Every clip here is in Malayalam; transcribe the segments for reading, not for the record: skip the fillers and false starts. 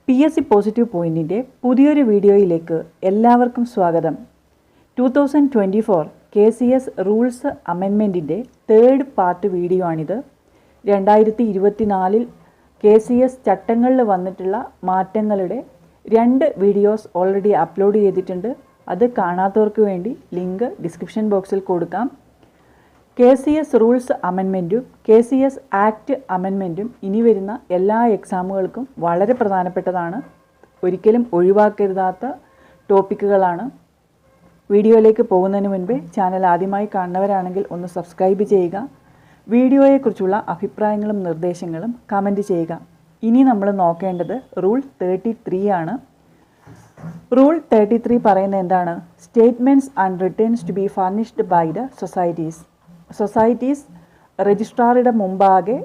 PSC പോസിറ്റീവ് പോയിന്റിൻ്റെ പുതിയൊരു വീഡിയോയിലേക്ക് എല്ലാവർക്കും സ്വാഗതം. 2024 KCS റൂൾസ് അമെൻമെൻറ്റിൻ്റെ തേർഡ് പാർട്ട് വീഡിയോ ആണിത്. 2024 KCS ചട്ടങ്ങളിൽ വന്നിട്ടുള്ള മാറ്റങ്ങളുടെ 2 വീഡിയോസ് ഓൾറെഡി അപ്ലോഡ് ചെയ്തിട്ടുണ്ട്. അത് കാണാത്തവർക്ക് വേണ്ടി ലിങ്ക് ഡിസ്ക്രിപ്ഷൻ ബോക്സിൽ കൊടുക്കാം. KCS റൂൾസ് അമെൻമെൻറ്റും KCS ആക്ട് അമെൻമെൻറ്റും ഇനി വരുന്ന എല്ലാ എക്സാമുകൾക്കും വളരെ പ്രധാനപ്പെട്ടതാണ്. ഒരിക്കലും ഒഴിവാക്കരുതാത്ത ടോപ്പിക്കുകളാണ്. വീഡിയോയിലേക്ക് പോകുന്നതിന് മുൻപേ ചാനൽ ആദ്യമായി കാണുന്നവരാണെങ്കിൽ ഒന്ന് സബ്സ്ക്രൈബ് ചെയ്യുക. വീഡിയോയെക്കുറിച്ചുള്ള അഭിപ്രായങ്ങളും നിർദ്ദേശങ്ങളും കമൻറ്റ് ചെയ്യുക. ഇനി നമ്മൾ നോക്കേണ്ടത് റൂൾ 33 ആണ്. റൂൾ 33 പറയുന്നത് എന്താണ്? Statements and returns to be furnished by the societies രജിസ്ട്രാറുടെ മുമ്പാകെ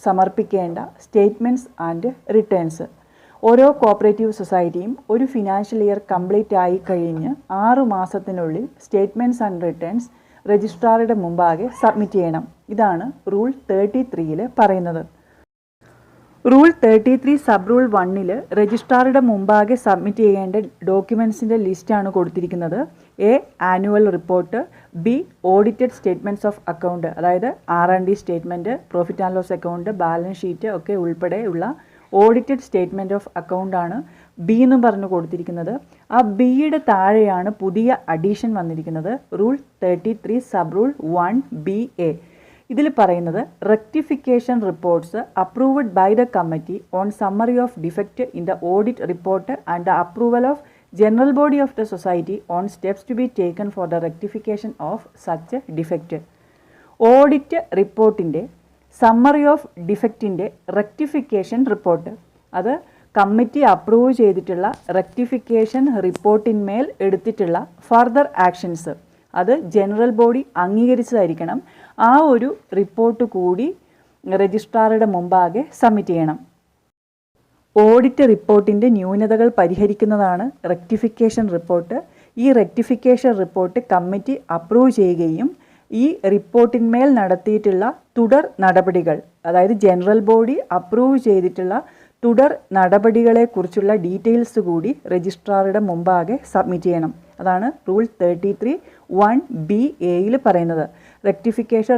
സമർപ്പിക്കേണ്ട സ്റ്റേറ്റ്മെൻറ്റ്സ് ആൻഡ് റിട്ടേൺസ്. ഓരോ കോപ്പറേറ്റീവ് സൊസൈറ്റിയും ഒരു ഫിനാൻഷ്യൽ ഇയർ കംപ്ലീറ്റ് ആയി കഴിഞ്ഞ് 6 മാസത്തിനുള്ളിൽ സ്റ്റേറ്റ്മെൻറ്റ്സ് ആൻഡ് റിട്ടേൺസ് രജിസ്ട്രാറുടെ മുമ്പാകെ സബ്മിറ്റ് ചെയ്യണം. ഇതാണ് റൂൾ 33 പറയുന്നത്. റൂൾ 33 സബ് റൂൾ 1 രജിസ്ട്രാറുടെ മുമ്പാകെ സബ്മിറ്റ് ചെയ്യേണ്ട ഡോക്യുമെൻറ്റ്സിൻ്റെ ലിസ്റ്റാണ് കൊടുത്തിരിക്കുന്നത്. A annual report, B audited statements of account, അതായത് R&D statement, profit and loss account, balance sheet ഒക്കെ ഉൾപ്പെടെയുള്ള ഓഡിറ്റഡ് സ്റ്റേറ്റ്മെൻറ്റ് ഓഫ് അക്കൗണ്ടാണ് ബി എന്ന് പറഞ്ഞു കൊടുത്തിരിക്കുന്നത്. ആ ബിയുടെ താഴെയാണ് പുതിയ അഡീഷൻ വന്നിരിക്കുന്നത്. Rule 33 sub rule 1BA. ഇതിൽ പറയുന്നത് rectification reports approved by the committee on summary of defect in the audit report and the approval of general body of the society on steps to be taken for the rectification of such defect. Audit റിപ്പോർട്ടിൻ്റെ സമ്മറി ഓഫ് ഡിഫക്റ്റിൻ്റെ റെക്ടിഫിക്കേഷൻ റിപ്പോർട്ട്, അത് കമ്മിറ്റി അപ്രൂവ് ചെയ്തിട്ടുള്ള റെക്ടിഫിക്കേഷൻ റിപ്പോർട്ടിന്മേൽ എടുത്തിട്ടുള്ള ഫർദർ ആക്ഷൻസ്, അത് ജനറൽ ബോഡി അംഗീകരിച്ചതായിരിക്കണം. ആ ഒരു റിപ്പോർട്ട് കൂടി രജിസ്ട്രാറുടെ മുമ്പാകെ സബ്മിറ്റ് ചെയ്യണം. ഓഡിറ്റ് റിപ്പോർട്ടിൻ്റെ ന്യൂനതകൾ പരിഹരിക്കുന്നതാണ് റെക്ടിഫിക്കേഷൻ റിപ്പോർട്ട്. ഈ റെക്ടിഫിക്കേഷൻ റിപ്പോർട്ട് കമ്മിറ്റി അപ്രൂവ് ചെയ്യുകയും ഈ റിപ്പോർട്ടിന്മേൽ നടത്തിയിട്ടുള്ള തുടർ നടപടികൾ, അതായത് ജനറൽ ബോഡി അപ്രൂവ് ചെയ്തിട്ടുള്ള തുടർ നടപടികളെക്കുറിച്ചുള്ള ഡീറ്റെയിൽസ് കൂടി രജിസ്ട്രാറുടെ മുമ്പാകെ സബ്മിറ്റ് ചെയ്യണം. അതാണ് റൂൾ 33 1BA പറയുന്നത്. Rectification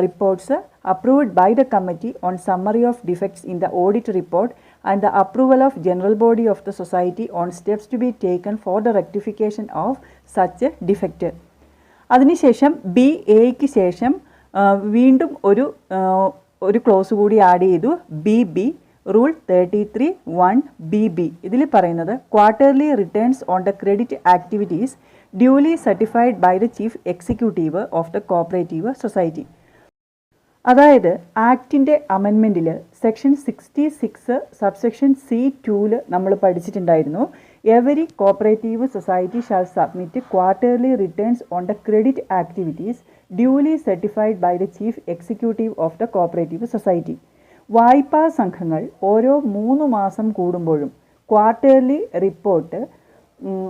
reports approved by the committee on summary of defects in the audit report and the approval of general body of the society on steps to be taken for the rectification of such defect. അതിനുശേഷം BAയ്ക്ക് ശേഷം വീണ്ടും ഒരു ക്ലോസ് കൂടി ആഡ് ചെയ്തു, BB. Rule 33 1BB. ഇതിൽ പറയുന്നത് quarterly returns on the credit activities duly certified by the chief executive of the cooperative society. അതായത് ആക്ടിൻ്റെ അമെൻമെൻറ്റിൽ സെക്ഷൻ 66 സബ്സെക്ഷൻ C2 നമ്മൾ പഠിച്ചിട്ടുണ്ടായിരുന്നു. Every cooperative society shall submit quarterly returns on the credit activities duly certified by the chief executive of the cooperative society. വായ്പാ സംഘങ്ങൾ ഓരോ 3 മാസം കൂടുമ്പോഴും ക്വാർട്ടർലി റിപ്പോർട്ട്,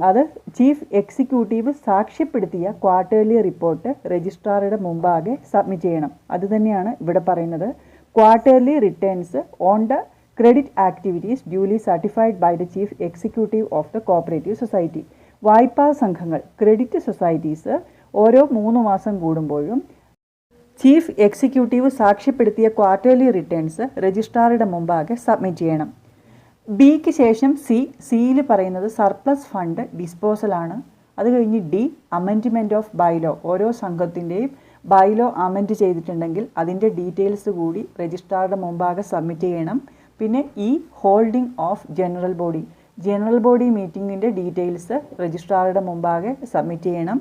അത് ചീഫ് എക്സിക്യൂട്ടീവ് സാക്ഷ്യപ്പെടുത്തിയ ക്വാർട്ടർലി റിപ്പോർട്ട് രജിസ്ട്രാറുടെ മുമ്പാകെ സബ്മിറ്റ് ചെയ്യണം. അതുതന്നെയാണ് ഇവിടെ പറയുന്നത്. Quarterly returns on the credit activities duly certified by the chief executive of the cooperative society. വായ്പാ സംഘങ്ങൾ ക്രെഡിറ്റ് സൊസൈറ്റീസ് ഓരോ 3 മാസം കൂടുമ്പോഴും ചീഫ് എക്സിക്യൂട്ടീവ് സാക്ഷ്യപ്പെടുത്തിയ ക്വാർട്ടർലി റിട്ടേൺസ് രജിസ്ട്രാറുടെ മുമ്പാകെ സബ്മിറ്റ് ചെയ്യണം. ബിക്ക് ശേഷം സിയിൽ പറയുന്നത് സർപ്ലസ് ഫണ്ട് ഡിസ്പോസലാണ്. അത് കഴിഞ്ഞ് D അമെൻഡ്മെൻറ്റ് ഓഫ് ബൈലോ. ഓരോ സംഘത്തിൻ്റെയും ബൈലോ അമെൻഡ് ചെയ്തിട്ടുണ്ടെങ്കിൽ അതിൻ്റെ ഡീറ്റെയിൽസ് കൂടി രജിസ്ട്രാറുടെ മുമ്പാകെ സബ്മിറ്റ് ചെയ്യണം. പിന്നെ ഹോൾഡിംഗ് ഓഫ് ജനറൽ ബോഡി മീറ്റിങ്ങിൻ്റെ ഡീറ്റെയിൽസ് രജിസ്ട്രാറുടെ മുമ്പാകെ സബ്മിറ്റ് ചെയ്യണം.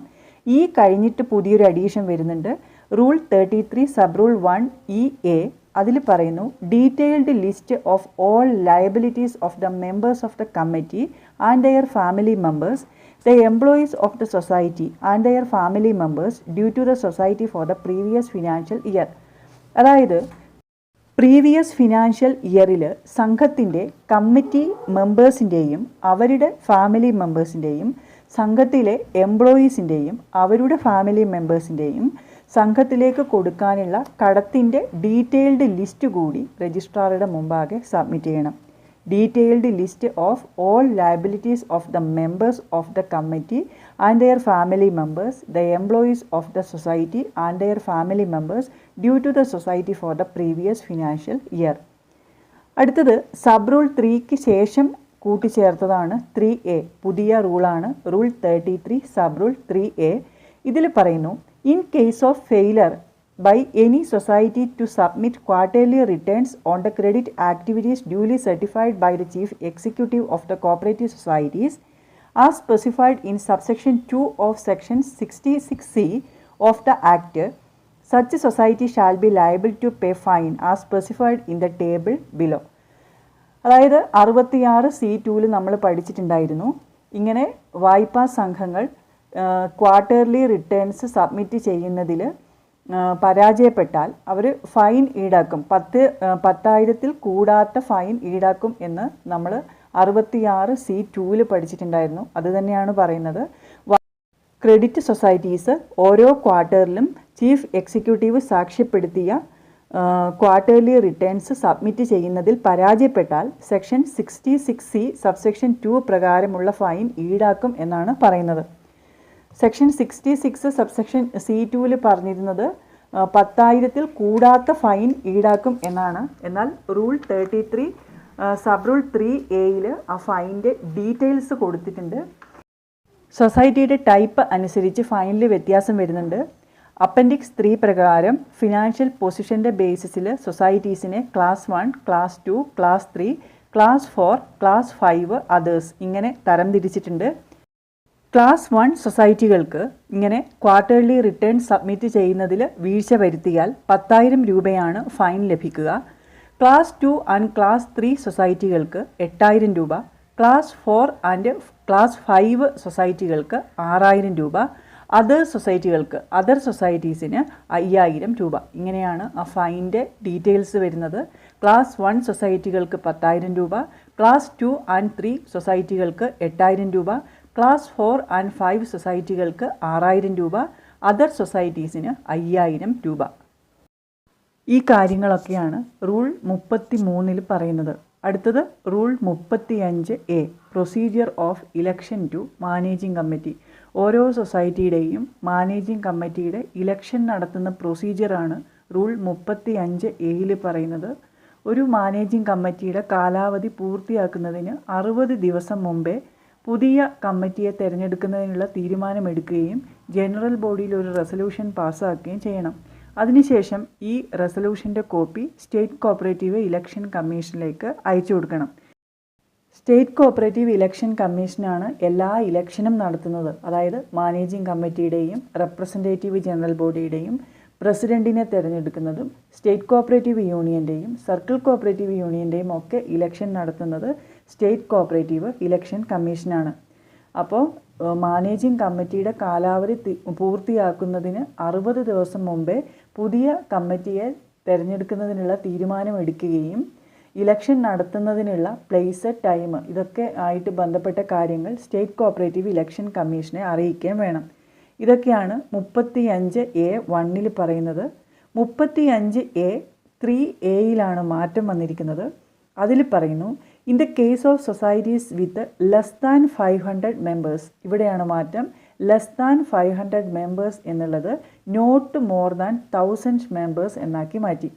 കഴിഞ്ഞിട്ട് പുതിയൊരു അഡീഷൻ വരുന്നുണ്ട്. Rule 33 sub rule 1EA. അതിൽ പറയുന്നു detailed list of all liabilities of the members of the committee and their family members, the employees of the society and their family members due to the society for the previous financial year. അതായത് പ്രീവിയസ് ഫിനാൻഷ്യൽ ഇയറിൽ സംഘത്തിൻ്റെ കമ്മിറ്റി മെമ്പേഴ്സിൻ്റെയും അവരുടെ ഫാമിലി മെമ്പേഴ്സിൻ്റെയും സംഘത്തിലെ എംപ്ലോയീസിൻ്റെയും അവരുടെ ഫാമിലി മെമ്പേഴ്സിൻ്റെയും സംഘത്തിലേക്ക് കൊടുക്കാനുള്ള കടത്തിൻ്റെ ഡീറ്റെയിൽഡ് ലിസ്റ്റ് കൂടി രജിസ്ട്രാറുടെ മുമ്പാകെ സബ്മിറ്റ് ചെയ്യണം. detailed list of all liabilities of the members of the committee and their family members, the employees of the society and their family members due to the society for the previous financial year. അടുത്തത് സബ് റൂൾ 3ക്ക് ശേഷം കൂട്ടിച്ചേർത്തതാണ് 3A. പുതിയ റൂളാണ് റൂൾ 33 സബ് റൂൾ 3A. ഇതിൽ പറയുന്നു, in case of failure by any society to submit quarterly returns on the credit activities duly certified by the chief executive of the cooperative societies as specified in subsection 2 of section 66C of the Act, such society shall be liable to pay fine as specified in the table below. അതായത് 66C2 നമ്മൾ പഠിച്ചിട്ടുണ്ടായിരുന്നു. ഇങ്ങനെ വായ്പാ സംഘങ്ങൾ ക്വാർട്ടർലി റിട്ടേൺസ് സബ്മിറ്റ് ചെയ്യുന്നതിൽ പരാജയപ്പെട്ടാൽ അവർ ഫൈൻ ഈടാക്കും, 10,000 കൂടാത്ത ഫൈൻ ഈടാക്കും എന്ന് നമ്മൾ 66C2 പഠിച്ചിട്ടുണ്ടായിരുന്നു. അത് തന്നെയാണ് പറയുന്നത്. ക്രെഡിറ്റ് സൊസൈറ്റീസ് ഓരോ ക്വാർട്ടറിലും ചീഫ് എക്സിക്യൂട്ടീവ് സാക്ഷ്യപ്പെടുത്തിയ ക്വാർട്ടർലി റിട്ടേൺസ് സബ്മിറ്റ് ചെയ്യുന്നതിൽ പരാജയപ്പെട്ടാൽ സെക്ഷൻ 66C സബ്സെക്ഷൻ 2 പ്രകാരമുള്ള ഫൈൻ ഈടാക്കും എന്നാണ് പറയുന്നത്. സെക്ഷൻ 66 സബ്സെക്ഷൻ C2 പറഞ്ഞിരുന്നത് 10,000 കൂടാത്ത ഫൈൻ ഈടാക്കും എന്നാണ്. എന്നാൽ റൂൾ 33 സബ് റൂൾ 3A ആ ഫൈൻ്റെ ഡീറ്റെയിൽസ് കൊടുത്തിട്ടുണ്ട്. സൊസൈറ്റിയുടെ ടൈപ്പ് അനുസരിച്ച് ഫൈനിൽ വ്യത്യാസം വരുന്നുണ്ട്. അപ്പൻഡിക്സ് 3 പ്രകാരം ഫിനാൻഷ്യൽ പൊസിഷൻ്റെ ബേസിസിൽ സൊസൈറ്റീസിനെ class 1, class 2, class 3, class 4, class 5 others ഇങ്ങനെ തരംതിരിച്ചിട്ടുണ്ട്. ക്ലാസ് 1 സൊസൈറ്റികൾക്ക് ഇങ്ങനെ ക്വാർട്ടർലി റിട്ടേൺ സബ്മിറ്റ് ചെയ്യുന്നതിൽ വീഴ്ച വരുത്തിയാൽ 10,000 രൂപയാണ് ഫൈൻ ലഭിക്കുക. ക്ലാസ് 2 ആൻഡ് ക്ലാസ് 3 സൊസൈറ്റികൾക്ക് 8,000 രൂപ, ക്ലാസ് 4 ആൻഡ് ക്ലാസ് 5 സൊസൈറ്റികൾക്ക് 6,000 രൂപ, അതർ സൊസൈറ്റീസിന് 5,000 രൂപ. ഇങ്ങനെയാണ് ആ ഫൈൻ്റെ ഡീറ്റെയിൽസ് വരുന്നത്. ക്ലാസ് 1 സൊസൈറ്റികൾക്ക് 10,000 രൂപ, ക്ലാസ് 2 ആൻഡ് 3 സൊസൈറ്റികൾക്ക് 8,000 രൂപ, ക്ലാസ് 4 ആൻഡ് 5 സൊസൈറ്റികൾക്ക് 6,000 രൂപ, അതർ സൊസൈറ്റീസിന് 5,000 രൂപ. ഈ കാര്യങ്ങളൊക്കെയാണ് റൂൾ 33 പറയുന്നത്. അടുത്തത് rule 35A procedure of election to managing committee. ഓരോ സൊസൈറ്റിയുടെയും മാനേജിംഗ് കമ്മിറ്റിയുടെ ഇലക്ഷൻ നടത്തുന്ന പ്രൊസീജിയറാണ് റൂൾ 35A പറയുന്നത്. ഒരു മാനേജിംഗ് കമ്മിറ്റിയുടെ കാലാവധി പൂർത്തിയാക്കുന്നതിന് 60 ദിവസം മുമ്പേ പുതിയ കമ്മിറ്റിയെ തിരഞ്ഞെടുക്കുന്നതിനുള്ള തീരുമാനമെടുക്കുകയും ജനറൽ ബോഡിയിൽ ഒരു റെസൊല്യൂഷൻ പാസ്സാക്കുകയും ചെയ്യണം. അതിനുശേഷം ഈ റെസൊല്യൂഷൻ്റെ കോപ്പി സ്റ്റേറ്റ് കോപ്പറേറ്റീവ് ഇലക്ഷൻ കമ്മീഷനിലേക്ക് അയച്ചു കൊടുക്കണം. സ്റ്റേറ്റ് കോപ്പറേറ്റീവ് ഇലക്ഷൻ കമ്മീഷനാണ് എല്ലാ ഇലക്ഷനും നടത്തുന്നത്. അതായത് മാനേജിംഗ് കമ്മിറ്റിയുടെയും റെപ്രസെൻറ്റേറ്റീവ് ജനറൽ ബോഡിയുടെയും പ്രസിഡൻറ്റിനെ തിരഞ്ഞെടുക്കുന്നതും സ്റ്റേറ്റ് കോപ്പറേറ്റീവ് യൂണിയൻ്റെയും സർക്കിൾ കോപ്പറേറ്റീവ് യൂണിയൻ്റെയും ഒക്കെ ഇലക്ഷൻ നടത്തുന്നത് സ്റ്റേറ്റ് കോപ്പറേറ്റീവ് ഇലക്ഷൻ കമ്മീഷനാണ്. അപ്പോൾ മാനേജിംഗ് കമ്മിറ്റിയുടെ കാലാവധി പൂർത്തിയാക്കുന്നതിന് 60 ദിവസം മുമ്പേ പുതിയ കമ്മിറ്റിയെ തിരഞ്ഞെടുക്കുന്നതിനുള്ള തീരുമാനമെടുക്കുകയും ഇലക്ഷൻ നടത്തുന്നതിനുള്ള പ്ലേസ്, ടൈം ഇതൊക്കെ ആയിട്ട് ബന്ധപ്പെട്ട കാര്യങ്ങൾ സ്റ്റേറ്റ് കോപ്പറേറ്റീവ് ഇലക്ഷൻ കമ്മീഷനെ അറിയിക്കുകയും വേണം. ഇതൊക്കെയാണ് 35A(1) പറയുന്നത്. 35A(3A) മാറ്റം വന്നിരിക്കുന്നത്. അതിൽ പറയുന്നു, in the case of societies with less than 500 members, ഇവിടെയാണ് മാറ്റം. ലെസ് ദാൻ 500 മെമ്പേഴ്സ് എന്നുള്ളത് നോട്ട് മോർ ദാൻ 1000 മെമ്പേഴ്സ് എന്നാക്കി മാറ്റി.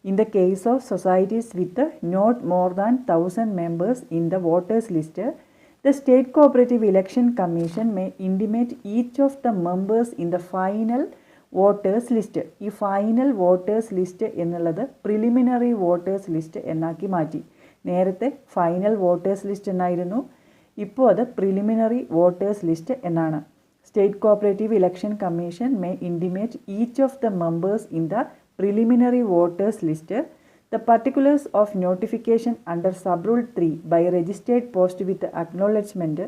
In the case of societies with not more than 1000 members in the voters list, the State Cooperative Election Commission may intimate each of the members in the final voters list. ഈ ഫൈനൽ വോട്ടേഴ്സ് ലിസ്റ്റ് എന്നുള്ളത് പ്രിലിമിനറി വോട്ടേഴ്സ് ലിസ്റ്റ് എന്നാക്കി മാറ്റി. നേരത്തെ ഫൈനൽ വോട്ടേഴ്സ് ലിസ്റ്റ് എന്നായിരുന്നു, ഇപ്പോൾ അത് പ്രിലിമിനറി വോട്ടേഴ്സ് ലിസ്റ്റ് എന്നാണ്. State cooperative election commission may intimate each of the members in the preliminary voters list the particulars of notification under sub-rule 3 by registered post with acknowledgement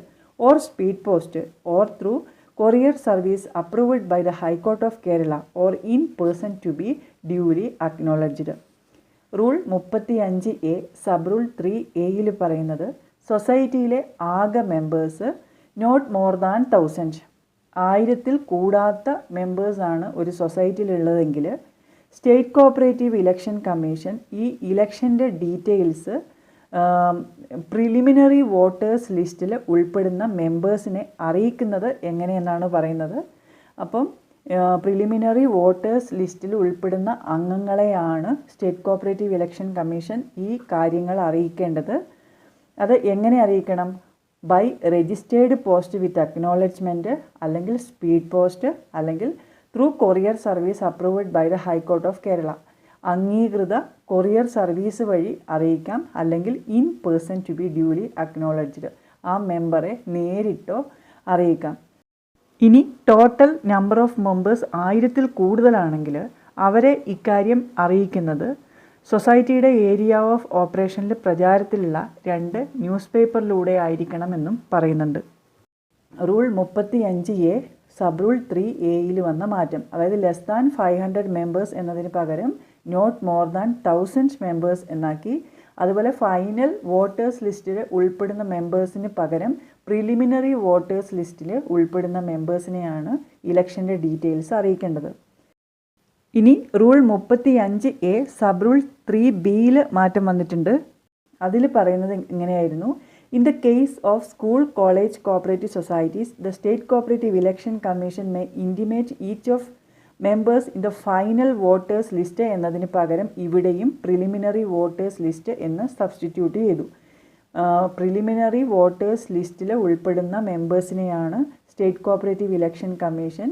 or speed post or through courier service approved by the High Court of Kerala or in person to be duly acknowledged. Rule 35A sub-rule 3A പറയുന്നത്, സൊസൈറ്റിയിലെ ആകെ മെമ്പേഴ്സ് നോട്ട് മോർ ദാൻ 1000, 1000 കൂടാത്ത മെമ്പേഴ്സാണ് ഒരു സൊസൈറ്റിയിലുള്ളതെങ്കിൽ സ്റ്റേറ്റ് കോപ്പറേറ്റീവ് ഇലക്ഷൻ കമ്മീഷൻ ഈ ഇലക്ഷൻ്റെ ഡീറ്റെയിൽസ് പ്രിലിമിനറി വോട്ടേഴ്സ് ലിസ്റ്റിൽ ഉൾപ്പെടുന്ന മെമ്പേഴ്സിനെ അറിയിക്കുന്നത് എങ്ങനെയെന്നാണ് പറയുന്നത്. അപ്പം പ്രിലിമിനറി വോട്ടേഴ്സ് ലിസ്റ്റിൽ ഉൾപ്പെടുന്ന അംഗങ്ങളെയാണ് സ്റ്റേറ്റ് കോപ്പറേറ്റീവ് ഇലക്ഷൻ കമ്മീഷൻ ഈ കാര്യങ്ങൾ അറിയിക്കേണ്ടത്. അത് എങ്ങനെ അറിയിക്കണം? By registered post with acknowledgement, അല്ലെങ്കിൽ സ്പീഡ് പോസ്റ്റ്, അല്ലെങ്കിൽ through courier service approved by the high court of Kerala. അംഗീകൃത കൊറിയർ സർവീസ് വഴി അറിയിക്കാം, അല്ലെങ്കിൽ in person to be duly acknowledged, ആ മെമ്പറെ നേരിട്ടോ അറിയിക്കാം. ഇനി ടോട്ടൽ നമ്പർ ഓഫ് മെമ്പേഴ്സ് 1000-ൽ കൂടുതലാണെങ്കിൽ അവരെ ഇക്കാര്യം അറിയിക്കുന്നത് സൊസൈറ്റിയുടെ ഏരിയ ഓഫ് ഓപ്പറേഷനിൽ പ്രചാരത്തിലുള്ള 2 ന്യൂസ് പേപ്പറിലൂടെ ആയിരിക്കണമെന്നും പറയുന്നുണ്ട്. Rule 35A sub rule 3A വന്ന മാറ്റം, അതായത് ലെസ് ദാൻ 500 മെമ്പേഴ്സ് എന്നതിന് പകരം നോട്ട് മോർ ദാൻ 1000 മെമ്പേഴ്സ് എന്നാക്കി. അതുപോലെ ഫൈനൽ വോട്ടേഴ്സ് ലിസ്റ്റിൽ ഉൾപ്പെടുന്ന മെമ്പേഴ്സിന് പകരം പ്രിലിമിനറി വോട്ടേഴ്സ് ലിസ്റ്റിൽ ഉൾപ്പെടുന്ന മെമ്പേഴ്സിനെയാണ് ഇലക്ഷൻ്റെ ഡീറ്റെയിൽസ് അറിയിക്കേണ്ടത്. ഇനി rule 35A sub rule 3B മാറ്റം വന്നിട്ടുണ്ട്. അതിൽ പറയുന്നത് ഇങ്ങനെയായിരുന്നു: in the case of school college cooperative societies the state cooperative election commission may intimate each of members in the final voters list എന്നതിന് പകരം ഇവിടെയും പ്രിലിമിനറി വോട്ടേഴ്സ് ലിസ്റ്റ് എന്ന് സബ്സ്റ്റിറ്റ്യൂട്ട് ചെയ്തു. പ്രിലിമിനറി വോട്ടേഴ്സ് ലിസ്റ്റിൽ ഉൾപ്പെടുന്ന മെമ്പേഴ്സിനെയാണ് state cooperative election commission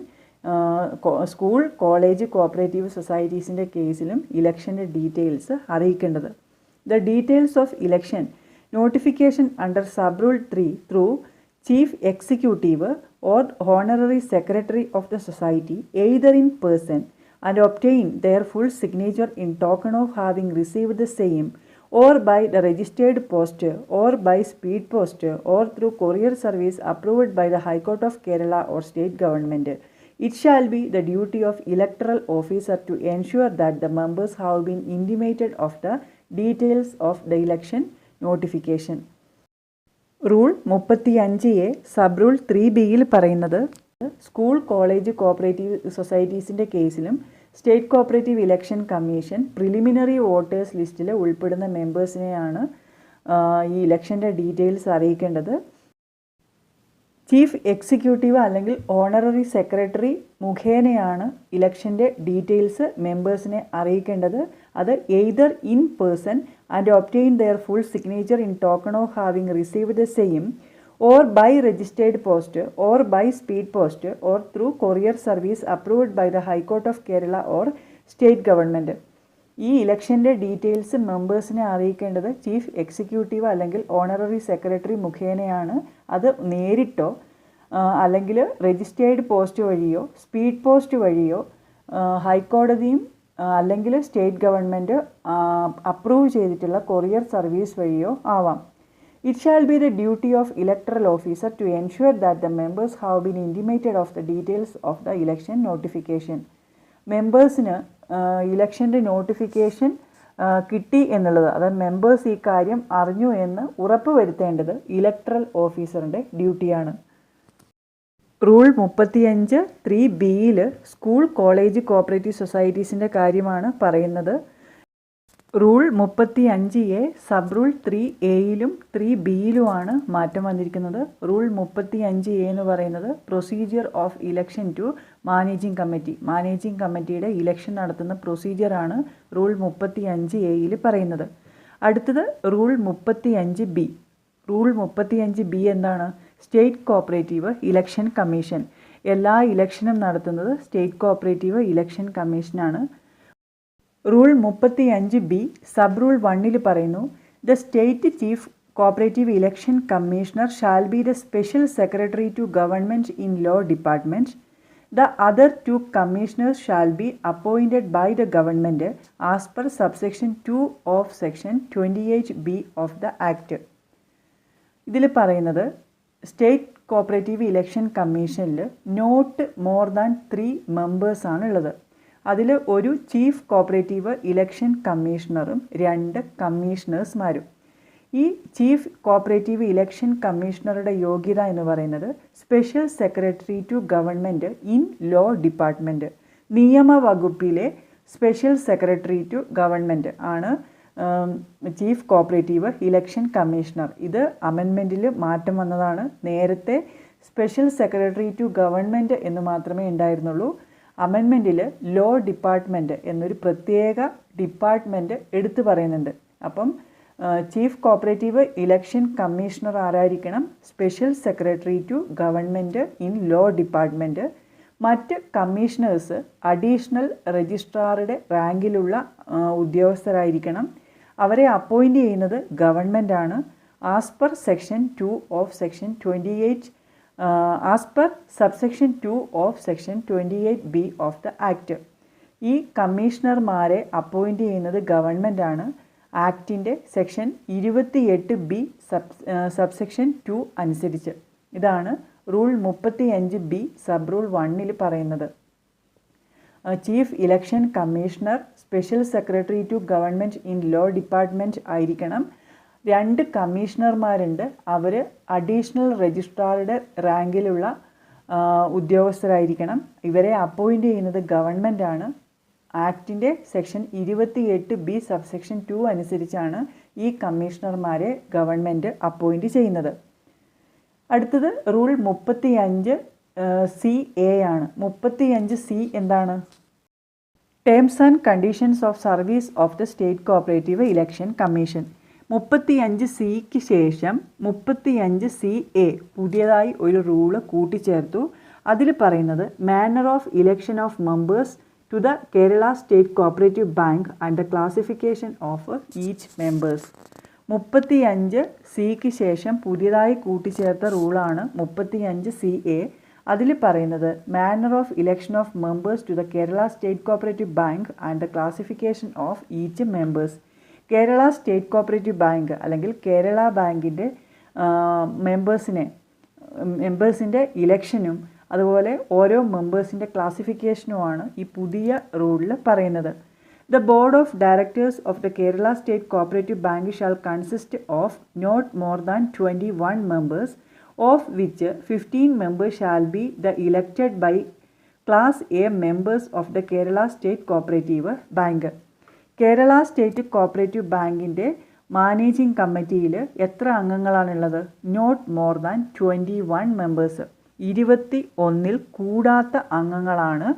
school college cooperative സൊസൈറ്റീസിൻ്റെ കേസിലും ഇലക്ഷൻ്റെ ഡീറ്റെയിൽസ് അറിയിക്കേണ്ടത്. The details of election notification under sub rule 3 through chief executive or honorary secretary of the society either in person and obtain their full signature in token of having received the same, or by the registered post, or by speed post, or through courier service approved by the High Court of Kerala or state government. It shall be the duty of electoral officer to ensure that the members have been intimated of the details of the election notification. Rule 35A sub rule 3B പറയുന്നത് സ്കൂൾ കോളേജ് കോപ്പറേറ്റീവ് സൊസൈറ്റീസിൻ്റെ കേസിലും state cooperative election commission preliminary voters ലിസ്റ്റിൽ ഉൾപ്പെടുന്ന മെമ്പേഴ്സിനെയാണ് ഈ ഇലക്ഷൻ്റെ ഡീറ്റെയിൽസ് അറിയിക്കേണ്ടത്. ചീഫ് എക്സിക്യൂട്ടീവ് അല്ലെങ്കിൽ ഓണററി സെക്രട്ടറി മുഖേനയാണ് ഇലക്ഷൻ്റെ ഡീറ്റെയിൽസ് മെമ്പേഴ്സിനെ അറിയിക്കേണ്ടത്. അത് either in person and obtain their full signature in token of having received the same, or by registered post, or by speed post, or through courier service approved by the High Court of Kerala or state government. ഈ ഇലക്ഷൻ്റെ ഡീറ്റെയിൽസ് മെമ്പേഴ്സിനെ അറിയിക്കേണ്ടത് ചീഫ് എക്സിക്യൂട്ടീവ് അല്ലെങ്കിൽ ഓണററി സെക്രട്ടറി മുഖേനയാണ്. അത് നേരിട്ടോ അല്ലെങ്കിൽ രജിസ്റ്റേർഡ് പോസ്റ്റ് വഴിയോ സ്പീഡ് പോസ്റ്റ് വഴിയോ ഹൈക്കോടതിയും അല്ലെങ്കിൽ സ്റ്റേറ്റ് ഗവൺമെൻറ് അപ്രൂവ് ചെയ്തിട്ടുള്ള കൊറിയർ സർവീസ് വഴിയോ ആവാം. It shall be the duty of electoral officer to ensure that the members have been intimated of the details of the election notification. മെമ്പേഴ്സിന് ഇലക്ഷൻ്റെ നോട്ടിഫിക്കേഷൻ കിട്ടി എന്നുള്ളത്, അതായത് മെമ്പേഴ്സ് ഈ കാര്യം അറിഞ്ഞു എന്ന് ഉറപ്പ് വരുത്തേണ്ടത് ഇലക്ടറൽ ഓഫീസറിൻ്റെ ഡ്യൂട്ടിയാണ്. Rule 35 3B school college cooperative സൊസൈറ്റീസിൻ്റെ കാര്യമാണ് പറയുന്നത്. Rule 35A sub rule 3A 3B മാറ്റം വന്നിരിക്കുന്നത്. റൂൾ 35A എന്ന് പറയുന്നത് procedure of election to managing committee. Managing കമ്മിറ്റിയുടെ ഇലക്ഷൻ നടത്തുന്ന പ്രൊസീജിയറാണ് റൂൾ 35A പറയുന്നത്. അടുത്തത് റൂൾ 35B. റൂൾ 35B എന്താണ്? State cooperative election commission. എല്ലാ ഇലക്ഷനും നടത്തുന്നത് സ്റ്റേറ്റ് കോപ്പറേറ്റീവ് ഇലക്ഷൻ കമ്മീഷനാണ്. റൂൾ 35B സബ് റൂൾ 1 പറയുന്നു: the state chief cooperative election commissioner shall be the special secretary to government in law department. The other 2 commissioners shall be appointed by the government as per subsection 2 of section 28B of the Act. ഇതിൽ പറയുന്നത് സ്റ്റേറ്റ് കോപ്പറേറ്റീവ് ഇലക്ഷൻ കമ്മീഷനിൽ നോട്ട് മോർ ദാൻ 3 മെമ്പേഴ്സാണ് ഉള്ളത്. അതിൽ ഒരു ചീഫ് കോപ്പറേറ്റീവ് ഇലക്ഷൻ കമ്മീഷണറും 2 കമ്മീഷണേഴ്സ്മാരും. ഈ ചീഫ് കോപ്പറേറ്റീവ് ഇലക്ഷൻ കമ്മീഷണറുടെ യോഗ്യത എന്ന് പറയുന്നത് special secretary to government in law department. നിയമവകുപ്പിലെ സ്പെഷ്യൽ സെക്രട്ടറി ടു ഗവൺമെൻറ് ആണ് ചീഫ് കോപ്പറേറ്റീവ് ഇലക്ഷൻ കമ്മീഷണർ. ഇത് അമെൻമെൻറ്റിൽ മാറ്റം വന്നതാണ്. നേരത്തെ സ്പെഷ്യൽ സെക്രട്ടറി ടു ഗവൺമെൻറ് എന്ന് മാത്രമേ ഉണ്ടായിരുന്നുള്ളൂ. അമെൻമെൻറ്റിൽ ലോ ഡിപ്പാർട്ട്മെൻറ്റ് എന്നൊരു പ്രത്യേക ഡിപ്പാർട്ട്മെൻറ്റ് എടുത്തു പറയുന്നുണ്ട്. അപ്പം ചീഫ് കോപ്പറേറ്റീവ് ഇലക്ഷൻ കമ്മീഷണർ ആരായിരിക്കണം? Special secretary to government in law department. മറ്റ് കമ്മീഷണേഴ്സ് അഡീഷണൽ രജിസ്ട്രാറുടെ റാങ്കിലുള്ള ഉദ്യോഗസ്ഥരായിരിക്കണം. അവരെ അപ്പോയിൻ്റ് ചെയ്യുന്നത് ഗവൺമെൻറ്റാണ്. As per section 2 of section 28 as per subsection 2 of section 28B of the act. ഈ കമ്മീഷണർമാരെ അപ്പോയിൻ്റ് ചെയ്യുന്നത് ഗവൺമെൻറ്റാണ്. ആക്ടിൻ്റെ സെക്ഷൻ 28B സബ്സെക്ഷൻ 2 അനുസരിച്ച്. ഇതാണ് റൂൾ 35B സബ് റൂൾ 1 പറയുന്നത്. Chief election commissioner special secretary to government in law department ആയിരിക്കണം. 2 കമ്മീഷണർമാരുണ്ട്. അവർ അഡീഷണൽ രജിസ്ട്രാറുടെ റാങ്കിലുള്ള ഉദ്യോഗസ്ഥരായിരിക്കണം. ഇവരെ അപ്പോയിൻ്റ് ചെയ്യുന്നത് ഗവൺമെൻറ്റാണ്. ആക്ടിൻ്റെ സെക്ഷൻ 28B സബ്സെക്ഷൻ 2 അനുസരിച്ചാണ് ഈ കമ്മീഷണർമാരെ ഗവൺമെൻറ് അപ്പോയിൻ്റ് ചെയ്യുന്നത്. അടുത്തത് റൂൾ 35CA ആണ്. 35C എന്താണ്? Terms and conditions of service of the state cooperative election commission. 35Cക്ക് ശേഷം 35CA പുതിയതായി ഒരു റൂള് കൂട്ടിച്ചേർത്തു. അതിൽ പറയുന്നത് manner of election of members to the Kerala State Cooperative Bank and the classification of each members. 35Cക്ക് ശേഷം പുതിയതായി കൂട്ടിച്ചേർത്ത റൂളാണ് 35CA. അതിൽ പറയുന്നത് manner of election of members to the Kerala state cooperative bank and the classification of each members. Kerala state cooperative bank അല്ലെങ്കിൽ കേരള ബാങ്കിൻ്റെ മെമ്പേഴ്സിൻ്റെ ഇലക്ഷനും അതുപോലെ ഓരോ മെമ്പേഴ്സിൻ്റെ ക്ലാസിഫിക്കേഷനുമാണ് ഈ പുതിയ റൂളിൽ പറയുന്നത്. The board of directors of the Kerala state cooperative bank shall consist of not more than 21 members, of which 15 members shall be the elected by class A members of the Kerala state cooperative bank. Kerala state cooperative ബാങ്കിൻ്റെ മാനേജിംഗ് കമ്മിറ്റിയിൽ എത്ര അംഗങ്ങളാണുള്ളത്? Not more than 21 members. 21 കൂടാത്ത അംഗങ്ങളാണ്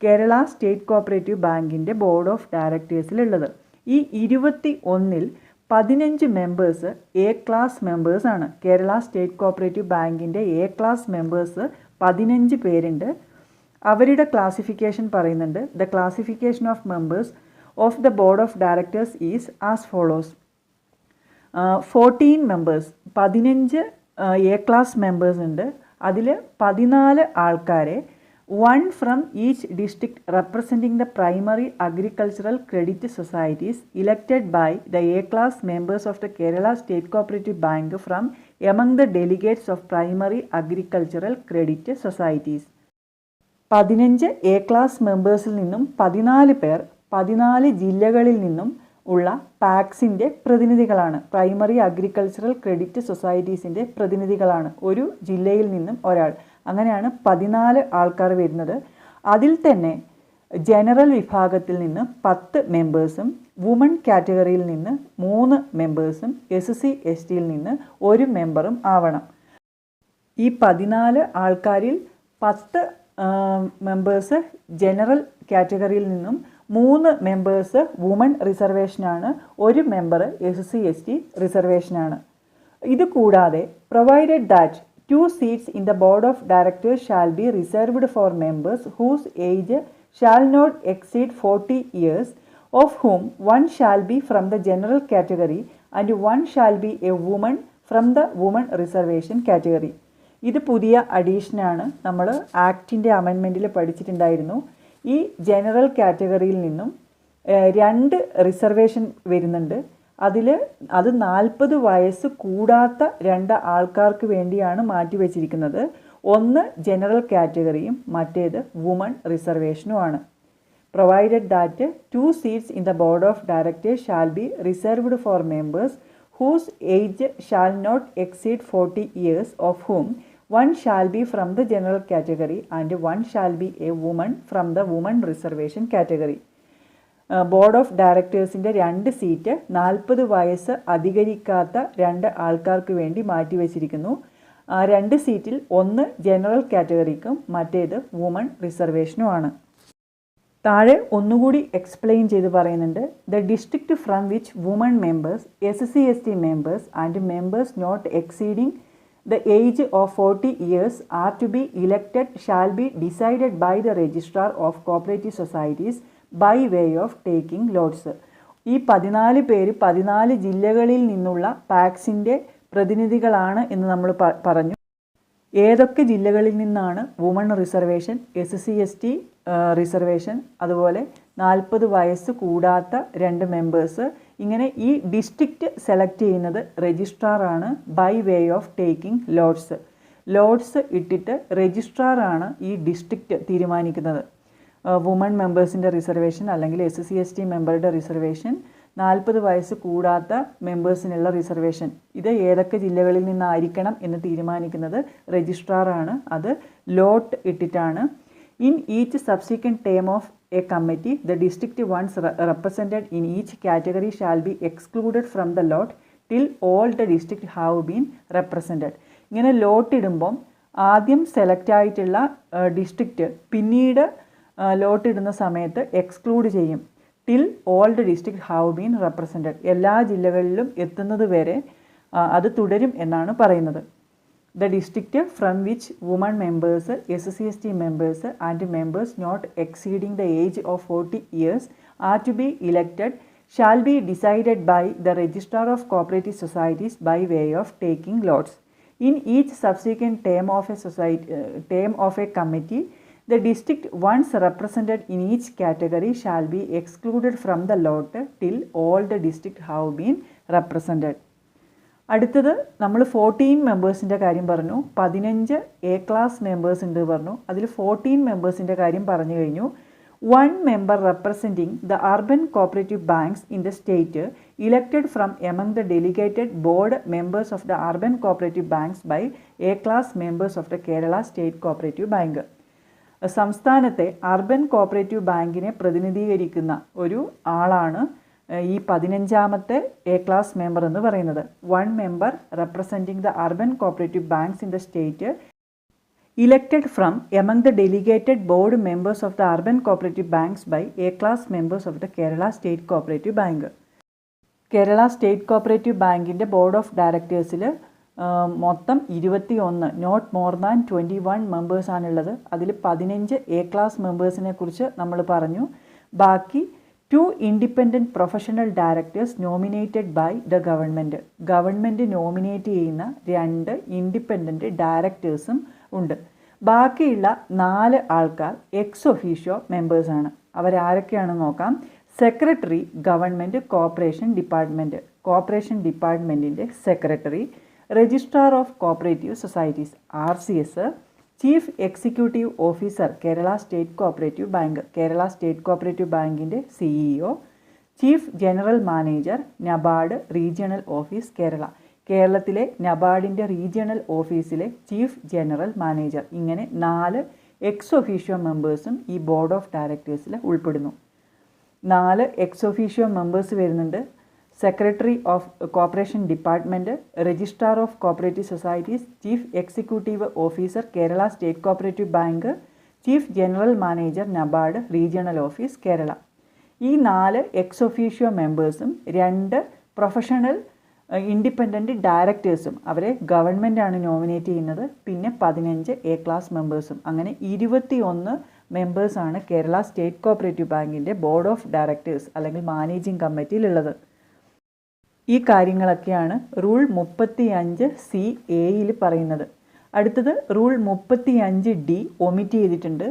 കേരള സ്റ്റേറ്റ് കോപ്പറേറ്റീവ് ബാങ്കിൻ്റെ ബോർഡ് ഓഫ് ഡയറക്ടേഴ്സിലുള്ളത്. ഈ 21 15 members A class മെമ്പേഴ്സാണ്. Kerala state cooperative ബാങ്കിൻ്റെ എ ക്ലാസ് മെമ്പേഴ്സ് 15 പേരുണ്ട്. അവരുടെ ക്ലാസിഫിക്കേഷൻ പറയുന്നുണ്ട്. The classification of members of the board of directors is as follows. 14 members 15 A class members ഉണ്ട്. അതിൽ 14 ആൾക്കാരെ 1 from each district representing the primary agricultural credit societies elected by the A class members of the Kerala state cooperative bank from among the delegates of primary agricultural credit societies. 15 A class മെമ്പേഴ്സിൽ നിന്നും 14 പേർ 14 ജില്ലകളിൽ നിന്നും ഉള്ള പാക്സിൻ്റെ പ്രതിനിധികളാണ്. പ്രൈമറി അഗ്രികൾച്ചറൽ ക്രെഡിറ്റ് സൊസൈറ്റീസിൻ്റെ പ്രതിനിധികളാണ്. ഒരു ജില്ലയിൽ നിന്നും ഒരാൾ. അങ്ങനെയാണ് 14 ആൾക്കാർ വരുന്നത്. അതിൽ തന്നെ ജനറൽ വിഭാഗത്തിൽ നിന്ന് 10 മെമ്പേഴ്സും വുമൺ കാറ്റഗറിയിൽ നിന്ന് 3 മെമ്പേഴ്സും SC STയിൽ നിന്ന് 1 മെമ്പറും ആവണം. ഈ 14 ആൾക്കാരിൽ 10 മെമ്പേഴ്സ് ജനറൽ കാറ്റഗറിയിൽ നിന്നും 3 മെമ്പേഴ്സ് വുമൺ റിസർവേഷനാണ്, 1 മെമ്പർ SC ST റിസർവേഷനാണ്. ഇത് കൂടാതെ provided that 2 seats in the board of directors shall be reserved for members whose age shall not exceed 40 years, of whom 1 shall be from the general category and 1 shall be a woman from the woman reservation category. ഇത് പുതിയ അഡീഷനാണ്. നമ്മൾ ആക്ടിൻ്റെ അമെൻമെൻറ്റിൽ പഠിച്ചിട്ടുണ്ടായിരുന്നു. ഈ ജനറൽ കാറ്റഗറിയിൽ നിന്നും 2 റിസർവേഷൻ വരുന്നുണ്ട്. അത് 40 വയസ്സ് കൂടാത്ത 2 ആൾക്കാർക്ക് വേണ്ടിയാണ് മാറ്റിവെച്ചിരിക്കുന്നത്. ഒന്ന് ജനറൽ കാറ്റഗറിയും മറ്റേത് വുമൺ റിസർവേഷനുമാണ്. Provided that 2 seats in the board of directors shall be reserved for members whose age shall not exceed 40 years, of whom 1 shall be from the general category and 1 shall be a woman from the woman reservation category. Board of ഡയറക്ടേഴ്സിൻ്റെ 2 സീറ്റ് 40 വയസ്സ് അധികരിക്കാത്ത 2 ആൾക്കാർക്ക് വേണ്ടി മാറ്റിവെച്ചിരിക്കുന്നു. 2 സീറ്റിൽ ഒന്ന് ജനറൽ കാറ്റഗറിക്കും മറ്റേത് വുമൺ റിസർവേഷനുമാണ്. താഴെ ഒന്നുകൂടി എക്സ്പ്ലെയിൻ ചെയ്ത് പറയുന്നുണ്ട്. The district from which women members, SC/ST members and members not exceeding the age of 40 years are to be elected shall be decided by the registrar of cooperative societies by way of taking lots. ഈ 14 പേര് 14 ജില്ലകളിൽ നിന്നുള്ള പാക്സിൻ്റെ പ്രതിനിധികളാണ് എന്ന് നമ്മൾ പറഞ്ഞു. ഏതൊക്കെ ജില്ലകളിൽ നിന്നാണ് വുമൺ റിസർവേഷൻ, SC/ST റിസർവേഷൻ, അതുപോലെ 40 വയസ്സ് കൂടാത്ത 2 മെമ്പേഴ്സ്, ഇങ്ങനെ ഈ ഡിസ്ട്രിക്റ്റ് സെലക്ട് ചെയ്യുന്നത് രജിസ്ട്രാറാണ് by way of taking lots. Lots ഇട്ടിട്ട് രജിസ്ട്രാറാണ് ഈ ഡിസ്ട്രിക്റ്റ് തീരുമാനിക്കുന്നത്. വുമൺ മെമ്പേഴ്സിൻ്റെ റിസർവേഷൻ അല്ലെങ്കിൽ SC/ST മെമ്പറുടെ റിസർവേഷൻ, 40 വയസ്സ് കൂടാത്ത മെമ്പേഴ്സിനുള്ള റിസർവേഷൻ, ഇത് ഏതൊക്കെ ജില്ലകളിൽ നിന്നായിരിക്കണം എന്ന് തീരുമാനിക്കുന്നത് രജിസ്ട്രാറാണ്. അത് ലോട്ട് ഇട്ടിട്ടാണ്. In each subsequent term of a committee, the district ones represented in each category shall be excluded from the lot till all the district have been represented. ഇങ്ങനെ ലോട്ട് ഇടുമ്പം ആദ്യം സെലക്ട് ആയിട്ടുള്ള ഡിസ്ട്രിക്റ്റ് പിന്നീട് ലോട്ട് ഇടുന്ന സമയത്ത് എക്സ്ക്ലൂഡ് ചെയ്യും. Till all the district have been represented, എല്ലാ ജില്ലകളിലും എത്തുന്നത് വരെ അത് തുടരും എന്നാണ് പറയുന്നത്. The district from which women members, SC/ST members and members not exceeding the age of 40 years are to be elected shall be decided by the registrar of cooperative societies by way of taking lots. In each subsequent term of a committee, the district once represented in each category shall be excluded from the lot till all the district have been represented. അടുത്തത് നമ്മൾ 14 മെമ്പേഴ്സിൻ്റെ കാര്യം പറഞ്ഞു. 15 A ക്ലാസ് മെമ്പേഴ്സ് ഉണ്ട് പറഞ്ഞു. അതിൽ 14 മെമ്പേഴ്സിൻ്റെ കാര്യം പറഞ്ഞു കഴിഞ്ഞു. 1 member representing the urban cooperative banks in the state elected from among the delegated board members of the urban cooperative banks by A class members of the Kerala State Cooperative Bank. സംസ്ഥാനത്തെ അർബൻ കോപ്പറേറ്റീവ് ബാങ്കിനെ പ്രതിനിധീകരിക്കുന്ന ഒരു ആളാണ് ഈ 15ാമത്തെ A ക്ലാസ് മെമ്പർ എന്ന് പറയുന്നത്. 1 member representing the urban cooperative banks in the state elected from among the delegated board members of the urban cooperative banks by A class members of the Kerala State Cooperative Bank. Kerala state cooperative ബാങ്കിൻ്റെ ബോർഡ് ഓഫ് ഡയറക്ടേഴ്സിൽ മൊത്തം 21, നോട്ട് മോർ ദാൻ 21 മെമ്പേഴ്സാണുള്ളത്. അതിൽ 15 A ക്ലാസ് മെമ്പേഴ്സിനെ കുറിച്ച് നമ്മൾ പറഞ്ഞു. ബാക്കി 2 independent professional directors nominated by the government. Government nominate ചെയ്യുന്ന 2 ഇൻഡിപെൻഡൻറ്റ് ഡയറക്ടേഴ്സും ഉണ്ട്. ബാക്കിയുള്ള 4 ആൾക്കാർ എക്സ് ഒഫീഷ്യോ മെമ്പേഴ്സാണ്. അവരാരൊക്കെയാണെന്ന് നോക്കാം. സെക്രട്ടറി, ഗവൺമെൻറ് കോപ്പറേഷൻ ഡിപ്പാർട്ട്മെൻറ്റിൻ്റെ secretary, registrar of cooperative societies RCS, chief executive officer Kerala state cooperative ബാങ്കിൻ്റെ CEO, chief general manager NABARD regional office കേരളത്തിലെ നബാർഡിൻ്റെ റീജിയണൽ ഓഫീസിലെ ചീഫ് ജനറൽ മാനേജർ. ഇങ്ങനെ 4 എക്സ് ഒഫീഷ്യോ മെമ്പേഴ്സും ഈ ബോർഡ് ഓഫ് ഡയറക്ടേഴ്സിൽ ഉൾപ്പെടുന്നു. 4 എക്സ് ഒഫീഷ്യോ മെമ്പേഴ്സ് വരുന്നുണ്ട്. Secretary of cooperation department, registrar of cooperative societies, chief executive officer Kerala state cooperative bank, chief general manager NABARD regional office Kerala. ഈ 4 എക്സ് ഒഫീഷ്യോ മെമ്പേഴ്സും 2 പ്രൊഫഷണൽ ഇൻഡിപെൻഡൻറ്റ് ഡയറക്ടേഴ്സും, അവരെ ഗവൺമെൻറ്റാണ് നോമിനേറ്റ് ചെയ്യുന്നത്. പിന്നെ 15 A ക്ലാസ് മെമ്പേഴ്സും. അങ്ങനെ 21 മെമ്പേഴ്സാണ് കേരള സ്റ്റേറ്റ് കോപ്പറേറ്റീവ് ബാങ്കിൻ്റെ ബോർഡ് ഓഫ് ഡയറക്ടേഴ്സ് അല്ലെങ്കിൽ മാനേജിംഗ് കമ്മിറ്റിയിലുള്ളത്. ഈ കാര്യങ്ങളൊക്കെയാണ് റൂൾ 35C(a)യിൽ പറയുന്നത്. അടുത്തത് റൂൾ 35D ഒമിറ്റ് ചെയ്തിട്ടുണ്ട്.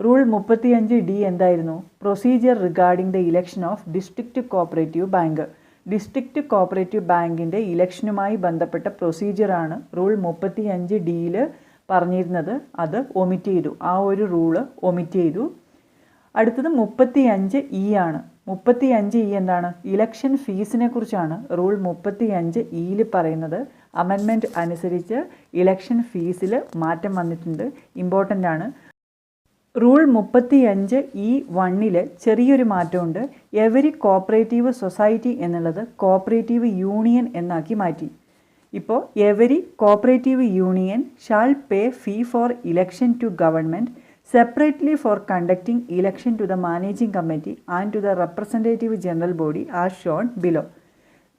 റൂൾ 35D എന്തായിരുന്നു? Procedure regarding the election of district cooperative bank. District cooperative ബാങ്കിൻ്റെ ഇലക്ഷനുമായി ബന്ധപ്പെട്ട പ്രൊസീജിയറാണ് റൂൾ 35Dയിൽ പറഞ്ഞിരുന്നത്. അത് ഒമിറ്റ് ചെയ്തു. ആ ഒരു റൂള് ഒമിറ്റ് ചെയ്തു. അടുത്തത് 35E ആണ്. 35E എന്താണ്? ഇലക്ഷൻ ഫീസിനെ കുറിച്ചാണ് റൂൾ 35Eയിൽ പറയുന്നത്. അമെൻമെൻറ്റ് അനുസരിച്ച് ഇലക്ഷൻ ഫീസിൽ മാറ്റം വന്നിട്ടുണ്ട്. ഇമ്പോർട്ടൻ്റ് ആണ്. റൂൾ 35E1 ചെറിയൊരു മാറ്റമുണ്ട്. എവരി കോപ്പറേറ്റീവ് സൊസൈറ്റി എന്നുള്ളത് കോപ്പറേറ്റീവ് യൂണിയൻ എന്നാക്കി മാറ്റി. ഇപ്പോൾ every cooperative union shall pay fee for election to government separately for conducting election to the managing committee and to the representative general body as shown below.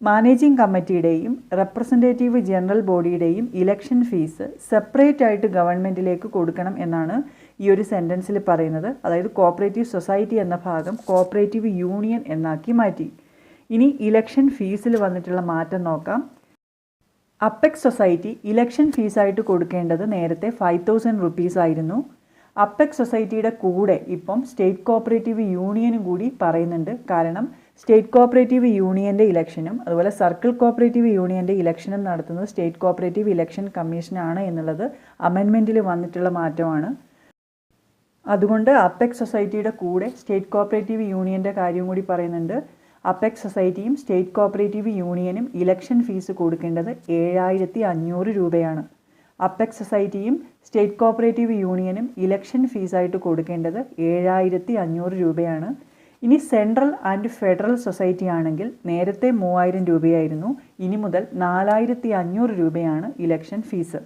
Managing കമ്മിറ്റിയുടെയും റെപ്രസെൻറ്റേറ്റീവ് ജനറൽ ബോഡിയുടെയും ഇലക്ഷൻ ഫീസ് സെപ്പറേറ്റ് ആയിട്ട് ഗവൺമെൻറ്റിലേക്ക് കൊടുക്കണം എന്നാണ് ഈ ഒരു സെൻറ്റൻസിൽ പറയുന്നത്. അതായത് കോപ്പറേറ്റീവ് സൊസൈറ്റി എന്ന ഭാഗം കോപ്പറേറ്റീവ് യൂണിയൻ എന്നാക്കി മാറ്റി. ഇനി ഇലക്ഷൻ ഫീസിൽ വന്നിട്ടുള്ള മാറ്റം നോക്കാം. അപ്പെക്സ് സൊസൈറ്റി ഇലക്ഷൻ ഫീസായിട്ട് കൊടുക്കേണ്ടത് നേരത്തെ 5000 റുപ്പീസ് ആയിരുന്നു. അപ്പെക്സ് സൊസൈറ്റിയുടെ കൂടെ ഇപ്പം സ്റ്റേറ്റ് കോപ്പറേറ്റീവ് യൂണിയനും കൂടി പറയുന്നുണ്ട്. കാരണം സ്റ്റേറ്റ് കോപ്പറേറ്റീവ് യൂണിയൻ്റെ ഇലക്ഷനും അതുപോലെ സർക്കിൾ കോപ്പറേറ്റീവ് യൂണിയൻ്റെ ഇലക്ഷനും നടത്തുന്നത് സ്റ്റേറ്റ് കോപ്പറേറ്റീവ് ഇലക്ഷൻ കമ്മീഷനാണ് എന്നുള്ളത് അമെൻമെൻറ്റിൽ വന്നിട്ടുള്ള മാറ്റമാണ്. അതുകൊണ്ട് അപ്പെക്സ് സൊസൈറ്റിയുടെ കൂടെ സ്റ്റേറ്റ് കോപ്പറേറ്റീവ് യൂണിയൻ്റെ കാര്യം കൂടി പറയുന്നുണ്ട്. അപ്പെക്സ് സൊസൈറ്റിയും സ്റ്റേറ്റ് കോപ്പറേറ്റീവ് യൂണിയനും ഇലക്ഷൻ ഫീസ് കൊടുക്കേണ്ടത് 7500 രൂപയാണ്. അപ്പെക്സ് സൊസൈറ്റിയും സ്റ്റേറ്റ് കോപ്പറേറ്റീവ് യൂണിയനും ഇലക്ഷൻ ഫീസായിട്ട് കൊടുക്കേണ്ടത് 7500 രൂപയാണ്. ഇനി സെൻട്രൽ ആൻഡ് ഫെഡറൽ സൊസൈറ്റി ആണെങ്കിൽ നേരത്തെ 3000 രൂപയായിരുന്നു. ഇനി മുതൽ 4500 രൂപയാണ് ഇലക്ഷൻ ഫീസ്.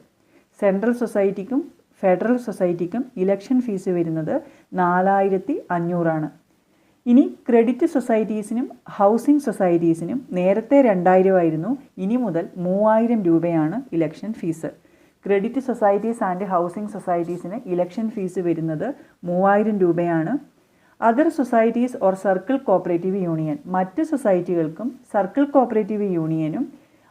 സെൻട്രൽ സൊസൈറ്റിക്കും ഫെഡറൽ സൊസൈറ്റിക്കും ഇലക്ഷൻ ഫീസ് വരുന്നത് 4500 ഇനി ക്രെഡിറ്റ് സൊസൈറ്റീസിനും ഹൗസിംഗ് സൊസൈറ്റീസിനും നേരത്തെ 2000 ആയിരുന്നു. ഇനി മുതൽ 3000 രൂപയാണ് election fees. Credit societies and housing സൊസൈറ്റീസിന് ഇലക്ഷൻ ഫീസ് വരുന്നത് 3000 രൂപയാണ്. Other societies or circle cooperative union മറ്റ് സൊസൈറ്റികൾക്കും സർക്കിൾ കോപ്പറേറ്റീവ് യൂണിയനും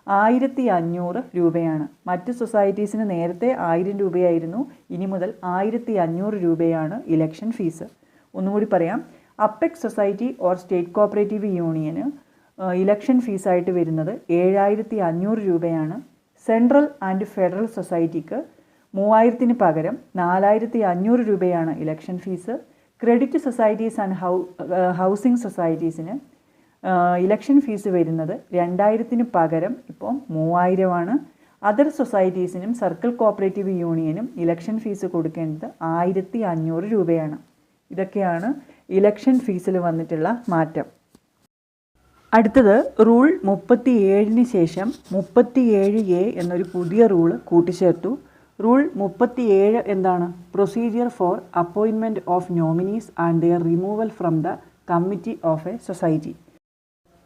1500 രൂപയാണ്. മറ്റ് സൊസൈറ്റീസിന് നേരത്തെ 1000 രൂപയായിരുന്നു. ഇനി മുതൽ 1500 രൂപയാണ് ഇലക്ഷൻ ഫീസ്. ഒന്നുകൂടി പറയാം. Apex society or state cooperative യൂണിയന് ഇലക്ഷൻ ഫീസായിട്ട് വരുന്നത് 7500 രൂപയാണ്. സെൻട്രൽ ആൻഡ് ഫെഡറൽ സൊസൈറ്റിക്ക് 3000 പകരം 4500 രൂപയാണ് election fees. Credit societies and housing സൊസൈറ്റീസിന് ഇലക്ഷൻ ഫീസ് വരുന്നത് 2000 പകരം ഇപ്പോൾ 3000 അതർ സൊസൈറ്റീസിനും സർക്കിൾ കോപ്പറേറ്റീവ് യൂണിയനും ഇലക്ഷൻ ഫീസ് കൊടുക്കേണ്ടത് 1500 രൂപയാണ്. ഇതൊക്കെയാണ് ഇലക്ഷൻ ഫീസിൽ വന്നിട്ടുള്ള മാറ്റം. അടുത്തത് റൂൾ 37 ശേഷം 37A എന്നൊരു പുതിയ റൂള് കൂട്ടിച്ചേർത്തു. റൂൾ 37 എന്താണ്? Procedure for appointment of nominees and their removal from the committee of a society.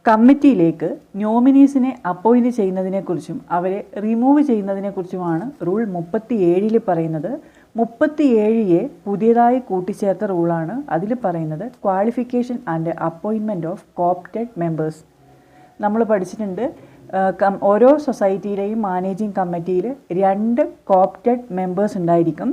കമ്മിറ്റിയിലേക്ക് നോമിനീസിനെ അപ്പോയിൻറ്റ് ചെയ്യുന്നതിനെക്കുറിച്ചും അവരെ റിമൂവ് ചെയ്യുന്നതിനെക്കുറിച്ചുമാണ് റൂൾ 37 പറയുന്നത്. 37A പുതിയതായി കൂട്ടിച്ചേർത്ത റൂളാണ്. അതിൽ പറയുന്നത് qualification and appointment of coopted members. നമ്മൾ പഠിച്ചിട്ടുണ്ട് ഓരോ സൊസൈറ്റിയിലെയും മാനേജിംഗ് കമ്മിറ്റിയിൽ 2 കോപ്റ്റഡ് മെമ്പേഴ്സ് ഉണ്ടായിരിക്കും.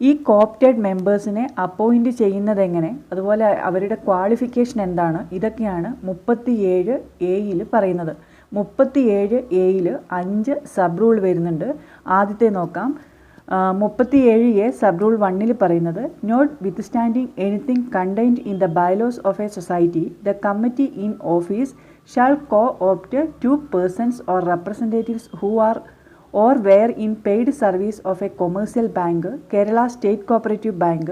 ഈ കോപ്റ്റഡ് മെമ്പേഴ്സിനെ അപ്പോയിൻറ്റ് ചെയ്യുന്നത് എങ്ങനെ, അതുപോലെ അവരുടെ ക്വാളിഫിക്കേഷൻ എന്താണ്, ഇതൊക്കെയാണ് 37A പറയുന്നത്. 37A 5 സബ് റൂൾ വരുന്നുണ്ട്. ആദ്യത്തെ നോക്കാം. 37A സബ് റൂൾ 1 പറയുന്നത് notwithstanding anything contained in the bylaws of a society the committee in office shall co-opt 2 persons or representatives who are or were in paid service of a commercial bank, Kerala State Cooperative Bank,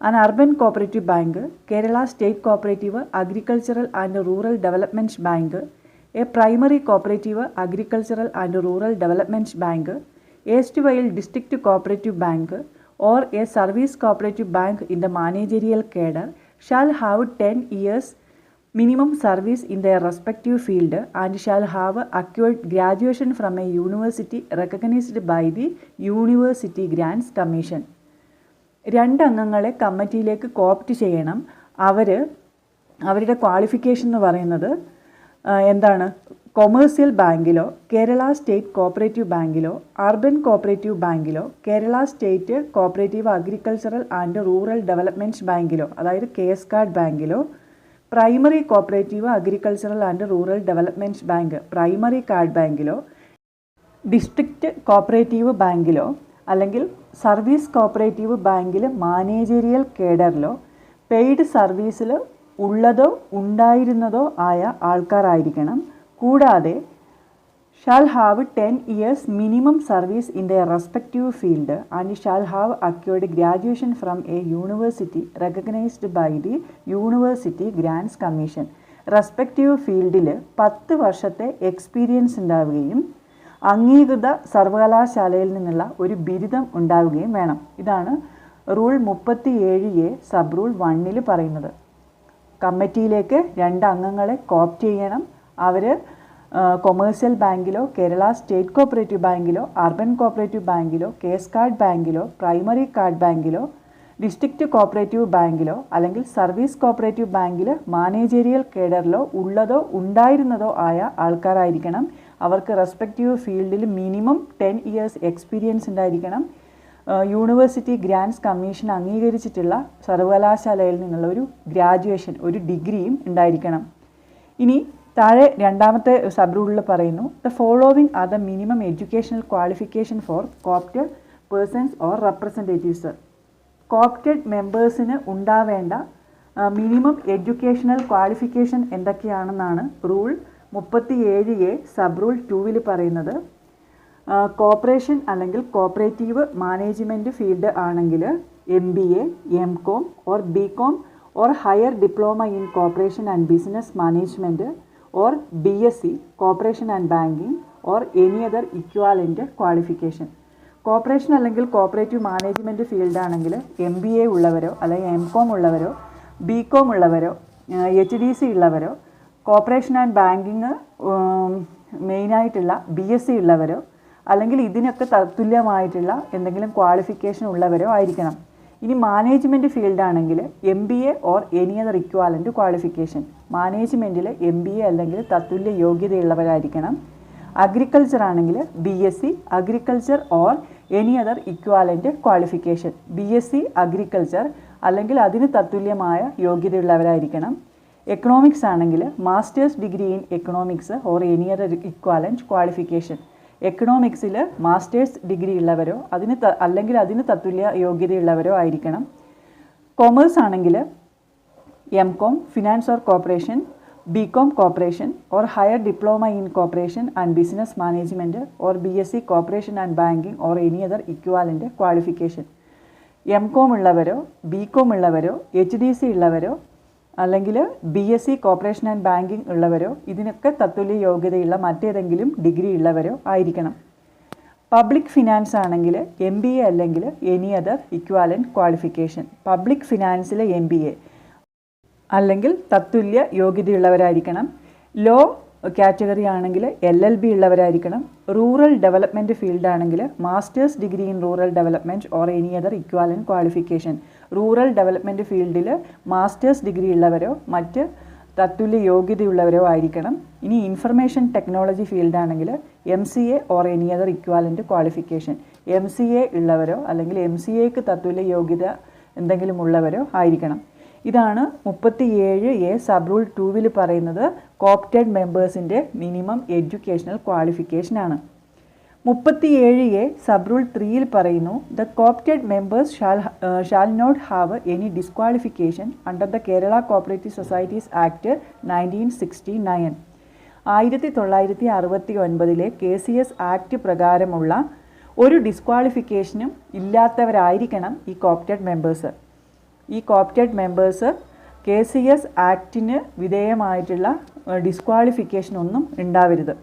an urban cooperative bank, Kerala State Cooperative Agricultural and Rural Development Bank, a primary cooperative agricultural and rural development bank, erstwhile district cooperative bank, or a service cooperative bank in the managerial cadre shall have 10 years minimum service in their respective field and shall have acquired graduation from a university recognized by the University Grants Commission. 2 അംഗങ്ങളെ കമ്മിറ്റിയിലേക്ക് കോപ്റ്റ് ചെയ്യണം. അവരുടെ ക്വാളിഫിക്കേഷൻ എന്ന് പറയുന്നത് എന്താണ്? കൊമേഴ്സ്യൽ ബാങ്കിലോ കേരള സ്റ്റേറ്റ് കോപ്പറേറ്റീവ് ബാങ്കിലോ അർബൻ കോപ്പറേറ്റീവ് ബാങ്കിലോ Kerala state cooperative agricultural and rural development ബാങ്കിലോ അതായത് KSCAD ബാങ്കിലോ primary cooperative agricultural and rural development bank primary card ബാങ്കിലോ ഡിസ്ട്രിക്റ്റ് കോപ്പറേറ്റീവ് ബാങ്കിലോ അല്ലെങ്കിൽ സർവീസ് കോപ്പറേറ്റീവ് ബാങ്കിൽ മാനേജരിയൽ കേഡറിലോ പെയ്ഡ് സർവീസിൽ ഉള്ളതോ ഉണ്ടായിരുന്നതോ ആയ ആൾക്കാരായിരിക്കണം. കൂടാതെ shall have 10 years minimum service in their respective field and shall have acquired graduation from a university recognized by the University Grants Commission. Respective ഫീൽഡിൽ 10 വർഷത്തെ എക്സ്പീരിയൻസ് ഉണ്ടാവുകയും അംഗീകൃത സർവകലാശാലയിൽ നിന്നുള്ള ഒരു ബിരുദം ഉണ്ടാവുകയും വേണം. ഇതാണ് റൂൾ 37A സബ് റൂൾ 1 പറയുന്നത്. കമ്മിറ്റിയിലേക്ക് 2 അംഗങ്ങളെ കോപ്റ്റ് ചെയ്യണം. അവർ കൊമേഴ്സ്യൽ ബാങ്കിലോ കേരള സ്റ്റേറ്റ് കോപ്പറേറ്റീവ് ബാങ്കിലോ അർബൻ കോപ്പറേറ്റീവ് ബാങ്കിലോ കേസ് കാർഡ് ബാങ്കിലോ പ്രൈമറി കാർഡ് ബാങ്കിലോ ഡിസ്ട്രിക്റ്റ് കോപ്പറേറ്റീവ് ബാങ്കിലോ അല്ലെങ്കിൽ സർവീസ് കോപ്പറേറ്റീവ് ബാങ്കിൽ മാനേജറിയൽ കേഡറിലോ ഉള്ളതോ ഉണ്ടായിരുന്നതോ ആയ ആൾക്കാരായിരിക്കണം. അവർക്ക് റെസ്പെക്റ്റീവ് ഫീൽഡിൽ മിനിമം 10 ഇയേഴ്സ് എക്സ്പീരിയൻസ് ഉണ്ടായിരിക്കണം. യൂണിവേഴ്സിറ്റി ഗ്രാൻറ്റ്സ് കമ്മീഷൻ അംഗീകരിച്ചിട്ടുള്ള സർവകലാശാലയിൽ നിന്നുള്ള ഒരു ഗ്രാജുവേഷൻ, ഒരു ഡിഗ്രിയും ഉണ്ടായിരിക്കണം. ഇനി താഴെ രണ്ടാമത്തെ സബ് റൂളിൽ പറയുന്നു, the following are the minimum educational qualification for coopted persons or representatives. Coopted മെമ്പേഴ്സിന് ഉണ്ടാവേണ്ട മിനിമം എഡ്യൂക്കേഷണൽ ക്വാളിഫിക്കേഷൻ എന്തൊക്കെയാണെന്നാണ് റൂൾ 37A സബ് റൂൾ 2 പറയുന്നത്. കോപ്പറേഷൻ അല്ലെങ്കിൽ കോപ്പറേറ്റീവ് മാനേജ്മെൻറ്റ് ഫീൽഡ് ആണെങ്കിൽ MBA, MCOM or BCom or higher diploma in cooperation and business management or BSc cooperation and banking or any other equivalent qualification. Cooperation അല്ലെങ്കിൽ കോപ്പറേറ്റീവ് മാനേജ്മെൻറ്റ് ഫീൽഡാണെങ്കിൽ MBA ഉള്ളവരോ അല്ലെങ്കിൽ MCOM ഉള്ളവരോ BCom ഉള്ളവരോ HDC ഉള്ളവരോ കോപ്പറേഷൻ ആൻഡ് ബാങ്കിങ് മെയിനായിട്ടുള്ള BSc ഉള്ളവരോ അല്ലെങ്കിൽ ഇതിനൊക്കെ തത്തുല്യമായിട്ടുള്ള എന്തെങ്കിലും ക്വാളിഫിക്കേഷൻ ഉള്ളവരോ ആയിരിക്കണം. ഇനി മാനേജ്മെൻറ്റ് ഫീൽഡാണെങ്കിൽ MBA or any other equivalent qualification. മാനേജ്മെൻറ്റിൽ MBA അല്ലെങ്കിൽ തത്തുല്യ യോഗ്യതയുള്ളവരായിരിക്കണം. അഗ്രികൾച്ചർ ആണെങ്കിൽ BSc agriculture or any other equivalent qualification. BSc agriculture അല്ലെങ്കിൽ അതിന് തത്തുല്യമായ യോഗ്യതയുള്ളവരായിരിക്കണം. എക്കണോമിക്സ് ആണെങ്കിൽ masters degree in economics or any other equivalent qualification. എക്കണോമിക്സിൽ മാസ്റ്റേഴ്സ് ഡിഗ്രി ഉള്ളവരോ അല്ലെങ്കിൽ അതിന് തത്തുല്യ യോഗ്യതയുള്ളവരോ ആയിരിക്കണം. കൊമേഴ്സ് ആണെങ്കിൽ MCOM finance or corporation, BCom corporation or higher diploma in corporation and business management or BSc corporation and banking or any other equivalent qualification. MCOM ഉള്ളവരോ BCom ഉള്ളവരോ HDC ഉള്ളവരോ അല്ലെങ്കിൽ BSc കോർപ്പറേഷൻ ആൻഡ് ബാങ്കിങ് ഉള്ളവരോ ഇതിനൊക്കെ തത്തുല്യ യോഗ്യതയുള്ള മറ്റേതെങ്കിലും ഡിഗ്രി ഉള്ളവരോ ആയിരിക്കണം. പബ്ലിക് ഫിനാൻസ് ആണെങ്കിൽ MBA അല്ലെങ്കിൽ any other equivalent qualification. Public ഫിനാൻസിലെ MBA അല്ലെങ്കിൽ തത്തുല്യ യോഗ്യതയുള്ളവരായിരിക്കണം. ലോ കാറ്റഗറി ആണെങ്കിൽ LLB ഉള്ളവരായിരിക്കണം. റൂറൽ ഡെവലപ്മെൻറ്റ് ഫീൽഡ് ആണെങ്കിൽ masters degree in rural development or any other equivalent qualification. Rural development ഫീൽഡിൽ മാസ്റ്റേഴ്സ് ഡിഗ്രി ഉള്ളവരോ മറ്റ് തത്തുല്യ യോഗ്യതയുള്ളവരോ ആയിരിക്കണം. ഇനി ഇൻഫർമേഷൻ ടെക്നോളജി ഫീൽഡ് ആണെങ്കിൽ MCA or any other equivalent qualification. MCA ഉള്ളവരോ അല്ലെങ്കിൽ MCAക്ക് തത്തുല്യ യോഗ്യത എന്തെങ്കിലും ഉള്ളവരോ ആയിരിക്കണം. ഇതാണ് 37A സബ് റൂൾ 2 പറയുന്നത് കോപ്റ്റഡ് മെമ്പേഴ്സിൻ്റെ മിനിമം എഡ്യൂക്കേഷണൽ ക്വാളിഫിക്കേഷനാണ്. 37A സബ് റൂൾ 3 പറയുന്നു, the coopted members shall not have any disqualification under the Kerala cooperative societies act 1969. 1969 KCS act പ്രകാരമുള്ള ഒരു ഡിസ്ക്വാളിഫിക്കേഷനും ഇല്ലാത്തവരായിരിക്കണം ഈ കോപ്റ്റഡ് മെമ്പേഴ്സ്. ഈ കോപ്റ്റഡ് മെമ്പേഴ്സ് KCS ആക്ടിന് വിധേയമായിട്ടുള്ള ഡിസ്ക്വാളിഫിക്കേഷൻ ഒന്നും ഉണ്ടാവരുത്.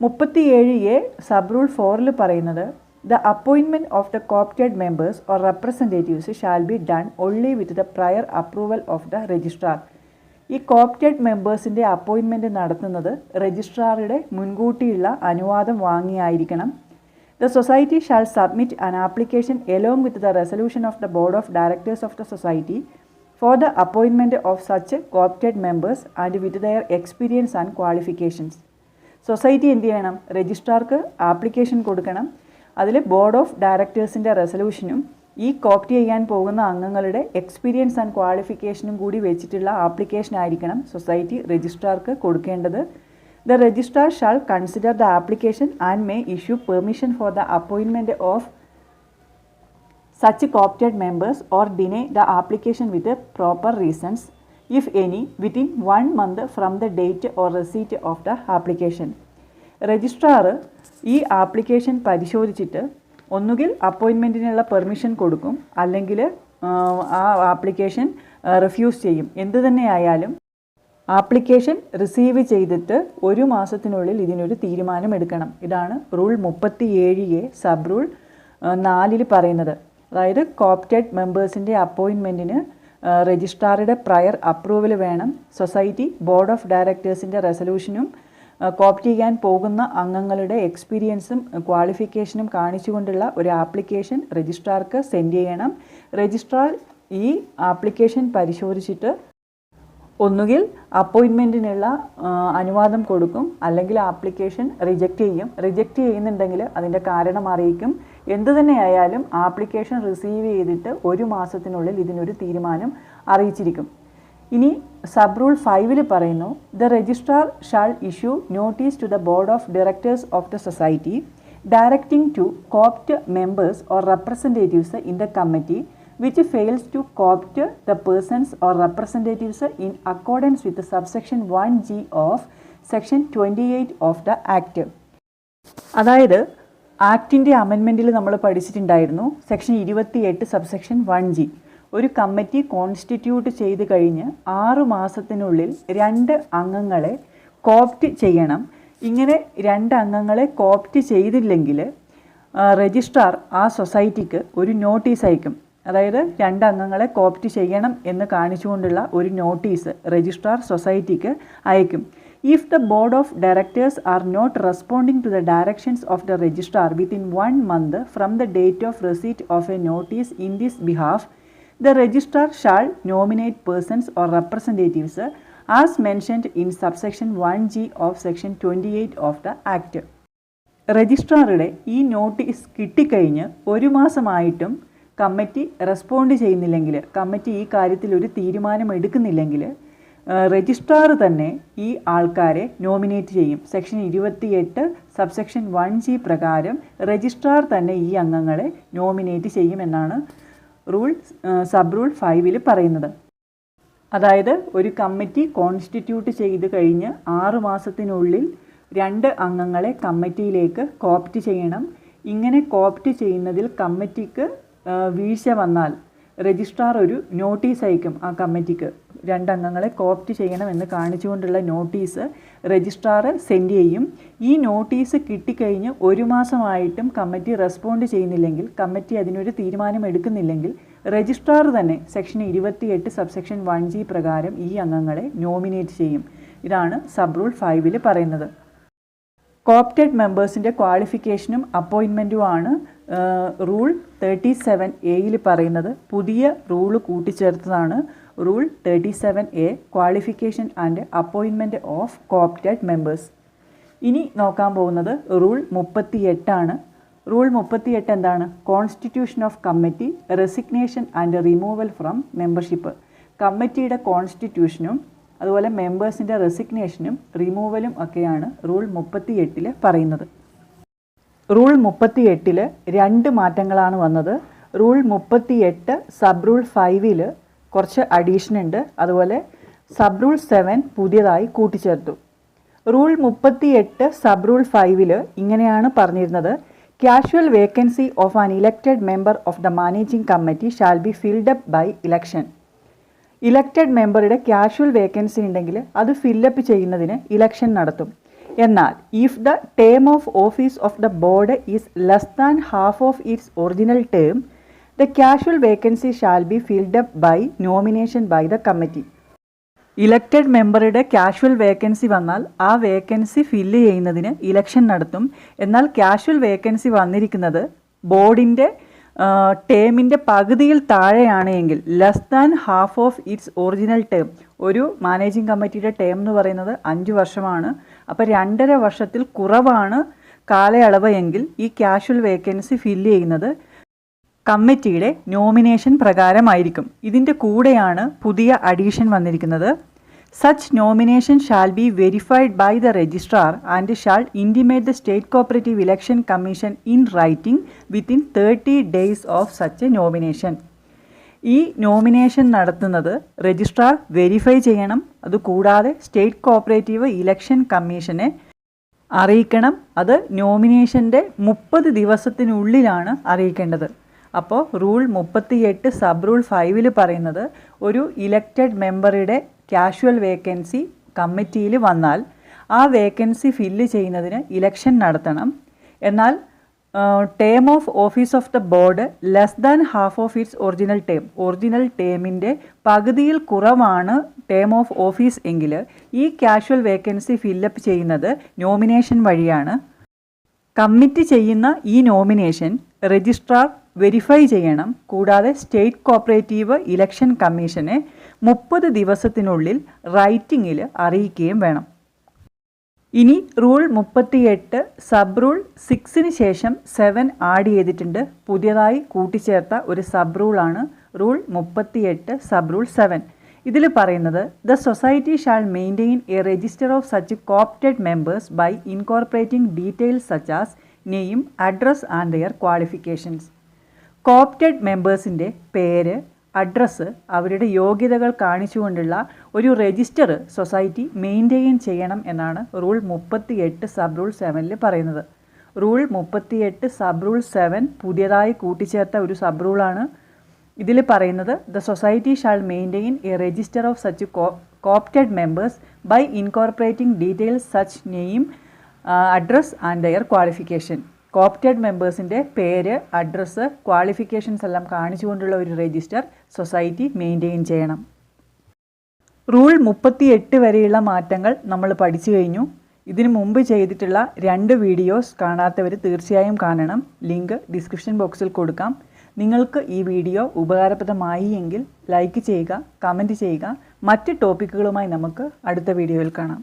37A സബ് റൂൾ 4 പറയുന്നത്, the appointment of the coopted members or representatives shall be done only with the prior approval of the registrar. ഈ കോപ്റ്റഡ് മെമ്പേഴ്സിൻ്റെ അപ്പോയിൻമെൻറ്റ് നടത്തുന്നത് രജിസ്ട്രാറുടെ മുൻകൂട്ടിയുള്ള അനുവാദം വാങ്ങിയായിരിക്കണം. The society shall submit an application along with the resolution of the board of directors of the society for the appointment of such co-opted members and with their experience and qualifications. Society എന്ത് ചെയ്യണം? രജിസ്ട്രാർക്ക് ആപ്ലിക്കേഷൻ കൊടുക്കണം. അതിൽ ബോർഡ് ഓഫ് ഡയറക്ടേഴ്സിൻ്റെ റെസൊല്യൂഷനും ഈ കോപ്റ്റ് ചെയ്യാൻ പോകുന്ന അംഗങ്ങളുടെ എക്സ്പീരിയൻസ് ആൻഡ് ക്വാളിഫിക്കേഷനും കൂടി വെച്ചിട്ടുള്ള ആപ്ലിക്കേഷൻ ആയിരിക്കണം സൊസൈറ്റി രജിസ്ട്രാർക്ക് കൊടുക്കേണ്ടത്. The registrar shall consider the application and may issue permission for the appointment of such co-opted members or deny the application with proper reasons, if any, within 1 month from the date or receipt of the application. Registrar ഈ ആപ്ലിക്കേഷൻ പരിശോധിച്ചിട്ട് ഒന്നുകിൽ അപ്പോയിൻമെൻറ്റിനുള്ള പെർമിഷൻ കൊടുക്കും, അല്ലെങ്കിൽ ആ ആപ്ലിക്കേഷൻ റിഫ്യൂസ് ചെയ്യും. എന്തു തന്നെയായാലും ആപ്ലിക്കേഷൻ റിസീവ് ചെയ്തിട്ട് 1 മാസത്തിനുള്ളിൽ ഇതിനൊരു തീരുമാനം എടുക്കണം. ഇതാണ് റൂൾ 37A സബ് റൂൾ 4 പറയുന്നത്. അതായത് കോപ്റ്റഡ് മെമ്പേഴ്സിൻ്റെ അപ്പോയിൻമെൻറ്റിന് രജിസ്ട്രാറുടെ പ്രയർ അപ്രൂവൽ വേണം. സൊസൈറ്റി ബോർഡ് ഓഫ് ഡയറക്ടേഴ്സിൻ്റെ റെസൊല്യൂഷനും കോപ്റ്റ് ചെയ്യാൻ പോകുന്ന അംഗങ്ങളുടെ എക്സ്പീരിയൻസും ക്വാളിഫിക്കേഷനും കാണിച്ചുകൊണ്ടുള്ള ഒരു ആപ്ലിക്കേഷൻ രജിസ്ട്രാർക്ക് സെൻഡ് ചെയ്യണം. രജിസ്ട്രാർ ഈ ആപ്ലിക്കേഷൻ പരിശോധിച്ചിട്ട് ഒന്നുകിൽ അപ്പോയിൻമെൻറ്റിനുള്ള അനുവാദം കൊടുക്കും, അല്ലെങ്കിൽ ആപ്ലിക്കേഷൻ റിജക്റ്റ് ചെയ്യും. റിജക്റ്റ് ചെയ്യുന്നുണ്ടെങ്കിൽ അതിൻ്റെ കാരണം അറിയിക്കും. എന്തു തന്നെയായാലും ആപ്ലിക്കേഷൻ റിസീവ് ചെയ്തിട്ട് 1 മാസത്തിനുള്ളിൽ ഇതിനൊരു തീരുമാനം അറിയിച്ചിരിക്കും. ഇനി സബ് റൂൾ 5 പറയുന്നു, the registrar shall issue notice to the board of directors of the society directing to co-opt members or representatives in the committee which fails to co-opt the persons or representatives in accordance with the subsection 1G of section 28 of the Act. അതായത് ആക്ടിൻ്റെ അമെൻമെൻറ്റിൽ നമ്മൾ പഠിച്ചിട്ടുണ്ടായിരുന്നു സെക്ഷൻ 28 സബ്സെക്ഷൻ 1G. ഒരു കമ്മിറ്റി കോൺസ്റ്റിറ്റ്യൂട്ട് ചെയ്ത് കഴിഞ്ഞ് 6 മാസത്തിനുള്ളിൽ 2 അംഗങ്ങളെ കോപ്റ്റ് ചെയ്യണം. ഇങ്ങനെ 2 അംഗങ്ങളെ കോപ്റ്റ് ചെയ്തില്ലെങ്കിൽ രജിസ്ട്രാർ ആ സൊസൈറ്റിക്ക് ഒരു നോട്ടീസ് അയക്കും. അതായത് 2 അംഗങ്ങളെ കോപ്റ്റ് ചെയ്യണം എന്ന് കാണിച്ചുകൊണ്ടുള്ള ഒരു നോട്ടീസ് രജിസ്ട്രാർ സൊസൈറ്റിക്ക് അയക്കും. If the board of directors are not responding to the directions of the registrar within 1 month from the date of receipt of a notice in this behalf, the registrar shall nominate persons or representatives as mentioned in subsection 1G of section 28 of the act. രജിസ്ട്രാറുടെ ഈ നോട്ടീസ് കിട്ടിക്കഴിഞ്ഞ് 1 മാസമായിട്ടും കമ്മിറ്റി റെസ്പോണ്ട് ചെയ്യുന്നില്ലെങ്കിൽ, കമ്മിറ്റി ഈ കാര്യത്തിൽ ഒരു തീരുമാനം എടുക്കുന്നില്ലെങ്കിൽ രജിസ്ട്രാർ തന്നെ ഈ ആൾക്കാരെ നോമിനേറ്റ് ചെയ്യും. സെക്ഷൻ 28 സബ്സെക്ഷൻ 1G പ്രകാരം രജിസ്ട്രാർ തന്നെ ഈ അംഗങ്ങളെ നോമിനേറ്റ് ചെയ്യുമെന്നാണ് സബ് റൂൾ 5 പറയുന്നത്. അതായത് ഒരു കമ്മിറ്റി കോൺസ്റ്റിറ്റ്യൂട്ട് ചെയ്ത് കഴിഞ്ഞ് 6 മാസത്തിനുള്ളിൽ 2 അംഗങ്ങളെ കമ്മിറ്റിയിലേക്ക് കോപ്റ്റ് ചെയ്യണം. ഇങ്ങനെ കോപ്റ്റ് ചെയ്യുന്നതിൽ കമ്മിറ്റിക്ക് വീഴ്ച വന്നാൽ രജിസ്ട്രാർ ഒരു നോട്ടീസ് അയക്കും ആ കമ്മിറ്റിക്ക്. 2 അംഗങ്ങളെ കോപ്റ്റ് ചെയ്യണമെന്ന് കാണിച്ചുകൊണ്ടുള്ള നോട്ടീസ് രജിസ്ട്രാർ സെൻഡ് ചെയ്യും. ഈ നോട്ടീസ് കിട്ടിക്കഴിഞ്ഞ് 1 മാസമായിട്ടും കമ്മിറ്റി റെസ്പോണ്ട് ചെയ്യുന്നില്ലെങ്കിൽ, കമ്മിറ്റി അതിനൊരു തീരുമാനം എടുക്കുന്നില്ലെങ്കിൽ രജിസ്ട്രാർ തന്നെ സെക്ഷൻ 28 സബ്സെക്ഷൻ 1G പ്രകാരം ഈ അംഗങ്ങളെ നോമിനേറ്റ് ചെയ്യും. ഇതാണ് സബ് റൂൾ 5 പറയുന്നത്. കോപ്റ്റഡ് മെമ്പേഴ്സിൻ്റെ ക്വാളിഫിക്കേഷനും അപ്പോയിൻമെൻറ്റുമാണ് റൂൾ 37A പറയുന്നത്. പുതിയ റൂള് കൂട്ടിച്ചേർത്തതാണ് rule 37A, qualification and appointment of coopted members. ഇനി നോക്കാൻ പോകുന്നത് റൂൾ 38 റൂൾ 38 എന്താണ്? Constitution of committee, resignation and removal from membership. കമ്മിറ്റിയുടെ കോൺസ്റ്റിറ്റ്യൂഷനും അതുപോലെ മെമ്പേഴ്സിൻ്റെ റെസിഗ്നേഷനും റിമൂവലും ഒക്കെയാണ് റൂൾ 38 പറയുന്നത്. റൂൾ 38 2 മാറ്റങ്ങളാണ് വന്നത്. റൂൾ 38 സബ് റൂൾ 5 കുറച്ച് അഡീഷൻ ഉണ്ട്. അതുപോലെ സബ് റൂൾ 7 പുതിയതായി കൂട്ടിച്ചേർത്തു. റൂൾ 38 സബ് റൂൾ 5 ഇങ്ങനെയാണ് പറഞ്ഞിരുന്നത്, casual vacancy of an elected member of the managing committee shall be filled up by election. Elected മെമ്പറുടെ കാഷ്വൽ വേക്കൻസി ഉണ്ടെങ്കിൽ അത് ഫില്ലപ്പ് ചെയ്യുന്നതിന് ഇലക്ഷൻ നടത്തും. എന്നാൽ if the term of office of the board is less than half of its original term, the casual vacancy shall be filled up by nomination by the committee. Elected മെമ്പറുടെ കാഷ്വൽ വേക്കൻസി വന്നാൽ ആ വേക്കൻസി ഫില്ല് ചെയ്യുന്നതിന് ഇലക്ഷൻ നടത്തും. എന്നാൽ കാഷ്വൽ വേക്കൻസി വന്നിരിക്കുന്നത് ബോർഡിൻ്റെ ടേമിൻ്റെ പകുതിയിൽ താഴെയാണ് എങ്കിൽ, less than half of its original term, ഒരു മാനേജിംഗ് കമ്മിറ്റിയുടെ ടേം എന്ന് പറയുന്നത് 5 വർഷമാണ്. അപ്പോൾ 2.5 വർഷത്തിൽ കുറവാണ് കാലയളവ് എങ്കിൽ ഈ കാഷ്വൽ വേക്കൻസി ഫില്ല് ചെയ്യുന്നത് കമ്മിറ്റിയുടെ നോമിനേഷൻ പ്രകാരമായിരിക്കും. ഇതിൻ്റെ കൂടെയാണ് പുതിയ അഡീഷൻ വന്നിരിക്കുന്നത്. Such nomination shall be verified by the registrar and shall intimate the State Cooperative Election Commission in writing within 30 days of such a nomination. ഈ നോമിനേഷൻ നടത്തുന്നത് രജിസ്ട്രാർ വെരിഫൈ ചെയ്യണം. അതുകൂടാതെ സ്റ്റേറ്റ് കോപ്പറേറ്റീവ് ഇലക്ഷൻ കമ്മീഷനെ അറിയിക്കണം. അത് നോമിനേഷൻ്റെ 30 ദിവസത്തിനുള്ളിലാണ് അറിയിക്കേണ്ടത്. അപ്പോൾ റൂൾ 38 സബ് റൂൾ 5 പറയുന്നത് ഒരു ഇലക്റ്റഡ് മെമ്പറുടെ കാഷ്വൽ വേക്കൻസി കമ്മിറ്റിയിൽ വന്നാൽ ആ വേക്കൻസി ഫില്ല് ചെയ്യുന്നതിന് ഇലക്ഷൻ നടത്തണം. എന്നാൽ term of office of the board less than half of its original ടേമിൻ്റെ പകുതിയിൽ കുറവാണ് ടേം ഓഫ് ഓഫീസ് എങ്കിൽ ഈ കാഷ്വൽ വേക്കൻസി ഫില്ലപ്പ് ചെയ്യുന്നത് നോമിനേഷൻ വഴിയാണ്. കമ്മിറ്റി ചെയ്യുന്ന ഈ നോമിനേഷൻ രജിസ്ട്രാർ വെരിഫൈ ചെയ്യണം. കൂടാതെ സ്റ്റേറ്റ് കോപ്പറേറ്റീവ് ഇലക്ഷൻ കമ്മീഷനെ 30 ദിവസത്തിനുള്ളിൽ റൈറ്റിങ്ങിൽ അറിയിക്കുകയും വേണം. ഇനി റൂൾ 38 സബ് റൂൾ 6 ശേഷം 7 ആഡ് ചെയ്തിട്ടുണ്ട്. പുതിയതായി കൂട്ടിച്ചേർത്ത ഒരു സബ് റൂളാണ് റൂൾ 38 സബ് റൂൾ 7. ഇതിൽ പറയുന്നത് the society shall maintain a register of such coopted members by incorporating details such as name, address and their qualifications. Coopted മെമ്പേഴ്സിൻ്റെ പേര്, അഡ്രസ്സ്, അവരുടെ യോഗ്യതകൾ കാണിച്ചുകൊണ്ടുള്ള ഒരു രജിസ്റ്റർ സൊസൈറ്റി മെയിൻറ്റെയിൻ ചെയ്യണം എന്നാണ് റൂൾ 38 സബ് റൂൾ 7 പറയുന്നത്. റൂൾ 38 സബ് റൂൾ 7 പുതിയതായി കൂട്ടിച്ചേർത്ത ഒരു സബ് റൂളാണ്. ഇതിൽ പറയുന്നത് the society shall maintain a register of such coopted members by incorporating details such name, address and their qualification. Coopted മെമ്പേഴ്സിൻ്റെ പേര്, അഡ്രസ്സ്, ക്വാളിഫിക്കേഷൻസ് എല്ലാം കാണിച്ചുകൊണ്ടുള്ള ഒരു രജിസ്റ്റർ സൊസൈറ്റി മെയിൻറ്റെയിൻ ചെയ്യണം. റൂൾ 38 വരെയുള്ള മാറ്റങ്ങൾ നമ്മൾ പഠിച്ചു കഴിഞ്ഞു. ഇതിനു മുമ്പ് ചെയ്തിട്ടുള്ള 2 വീഡിയോസ് കാണാത്തവർ തീർച്ചയായും കാണണം. ലിങ്ക് ഡിസ്ക്രിപ്ഷൻ ബോക്സിൽ കൊടുക്കാം. നിങ്ങൾക്ക് ഈ വീഡിയോ ഉപകാരപ്രദമായി എങ്കിൽ ലൈക്ക് ചെയ്യുക, കമൻറ്റ് ചെയ്യുക. മറ്റ് ടോപ്പിക്കുകളുമായി നമുക്ക് അടുത്ത വീഡിയോയിൽ കാണാം.